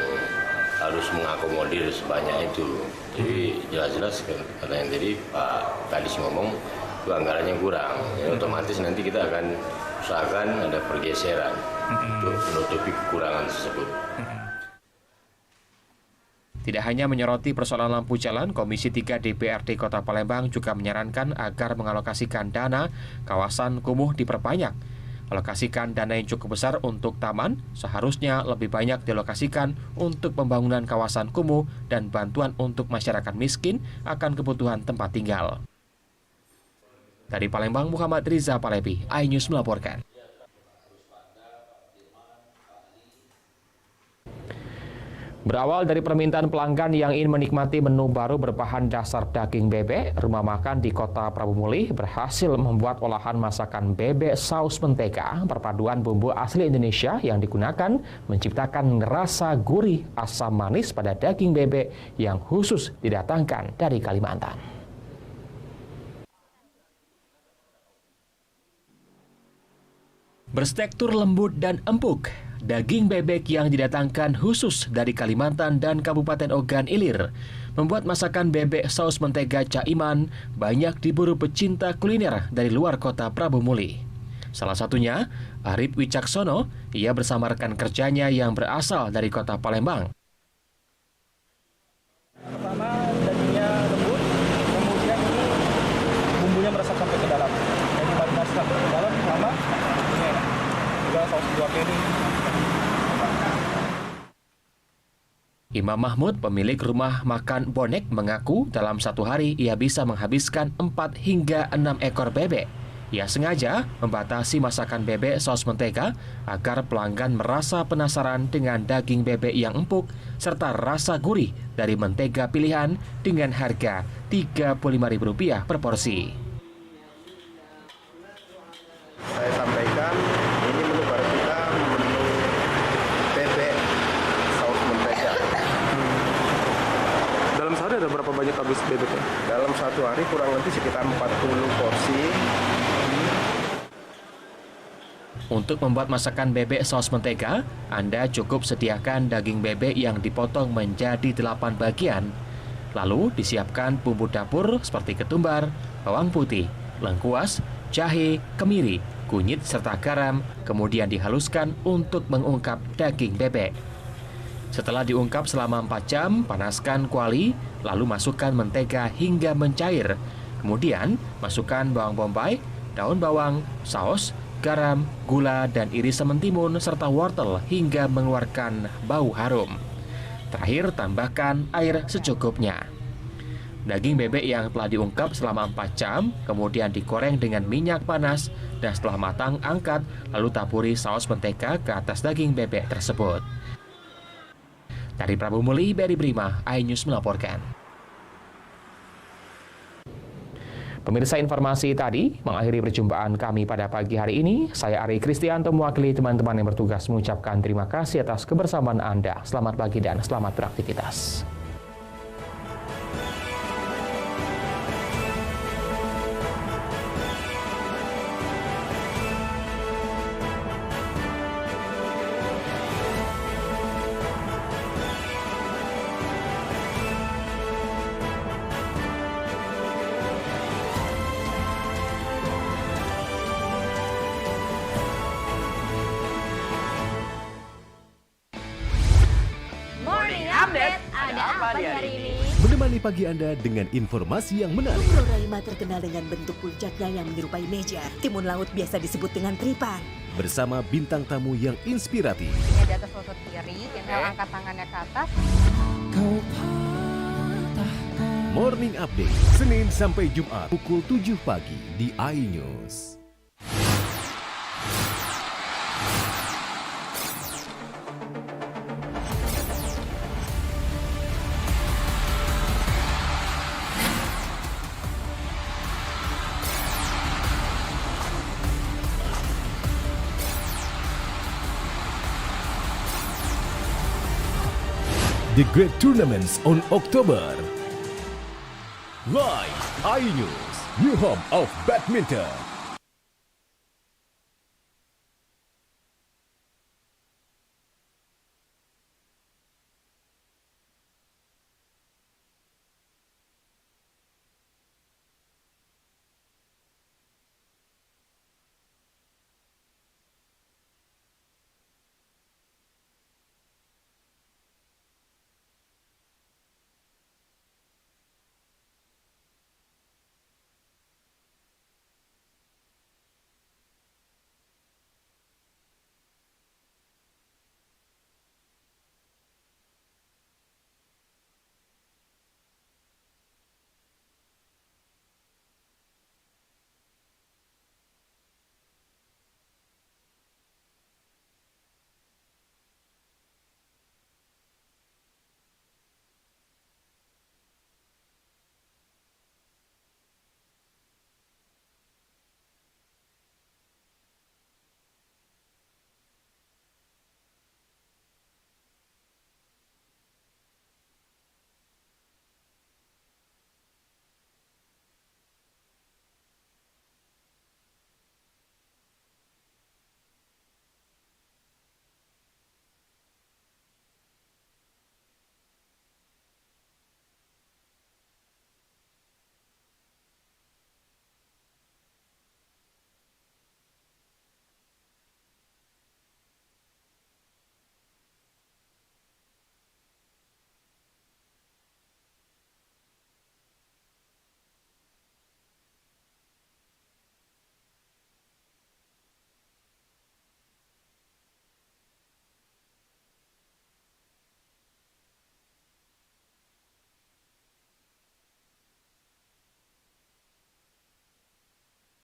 harus mengakomodir sebanyak itu. Jadi jelas-jelas karena yang tadi Pak Kadis ngomong itu anggarannya kurang, ya, otomatis nanti kita akan usahakan ada pergeseran untuk menutupi kekurangan tersebut. Tidak hanya menyoroti persoalan lampu jalan, Komisi 3 DPRD Kota Palembang juga menyarankan agar mengalokasikan dana kawasan kumuh diperbanyak. Alokasikan dana yang cukup besar untuk taman, seharusnya lebih banyak dilokasikan untuk pembangunan kawasan kumuh dan bantuan untuk masyarakat miskin akan kebutuhan tempat tinggal. Dari Palembang, Muhammad Riza Palepi, iNews melaporkan. Berawal dari permintaan pelanggan yang ingin menikmati menu baru berbahan dasar daging bebek, rumah makan di Kota Prabu Muli berhasil membuat olahan masakan bebek saus mentega perpaduan bumbu asli Indonesia yang digunakan menciptakan rasa gurih asam manis pada daging bebek yang khusus didatangkan dari Kalimantan. Bertekstur lembut dan empuk, Daging bebek yang didatangkan khusus dari Kalimantan dan Kabupaten Ogan Ilir membuat masakan bebek saus mentega Caiman banyak diburu pecinta kuliner dari luar kota Prabu Muli. Salah satunya Arif Wicaksono, ia bersama rekan kerjanya yang berasal dari kota Palembang. Pertama dagingnya lembut, kemudian ini bumbunya meresap sampai ke dalam. Jadi marinasi sampai ke dalam sama ini enak. Juga saus buah ini. Imam Mahmud, pemilik rumah makan Bonek, mengaku dalam satu hari ia bisa menghabiskan 4 hingga 6 ekor bebek. Ia sengaja membatasi masakan bebek saus mentega agar pelanggan merasa penasaran dengan daging bebek yang empuk serta rasa gurih dari mentega pilihan dengan harga Rp35.000 per porsi. Saya sampaikan ini menu baru kita, menu bebek saus mentega. Dalam sehari ada berapa banyak habis bebeknya? Dalam satu hari kurang lebih sekitar 40 porsi. Untuk membuat masakan bebek saus mentega, Anda cukup sediakan daging bebek yang dipotong menjadi 8 bagian. Lalu disiapkan bumbu dapur seperti ketumbar, bawang putih, lengkuas, jahe, kemiri, kunyit, serta garam, kemudian dihaluskan untuk mengungkap daging bebek. Setelah diungkap selama 4 jam, panaskan kuali, lalu masukkan mentega hingga mencair. Kemudian, masukkan bawang bombay, daun bawang, saus, garam, gula, dan irisan mentimun, serta wortel hingga mengeluarkan bau harum. Terakhir, tambahkan air secukupnya. Daging bebek yang telah diungkap selama 4 jam, kemudian digoreng dengan minyak panas, dan setelah matang, angkat, lalu taburi saus mentega ke atas daging bebek tersebut. Dari Prabu Muli, Beri Brima, iNews melaporkan. Pemirsa, informasi tadi mengakhiri perjumpaan kami pada pagi hari ini. Saya Ari Kristianto mewakili teman-teman yang bertugas mengucapkan terima kasih atas kebersamaan Anda. Selamat pagi dan selamat beraktivitas. Menemani pagi Anda dengan informasi yang menarik. Floraima terkenal dengan bentuk puncaknya yang menyerupai meja. Timun laut biasa disebut dengan tripan. Bersama bintang tamu yang inspiratif. Ini di atas lutut kiri, inhale angkat tangannya ke atas. Morning Update, Senin sampai Jumat pukul 7 pagi di iNews. The Great Tournaments on October. Live iNews, new home of badminton.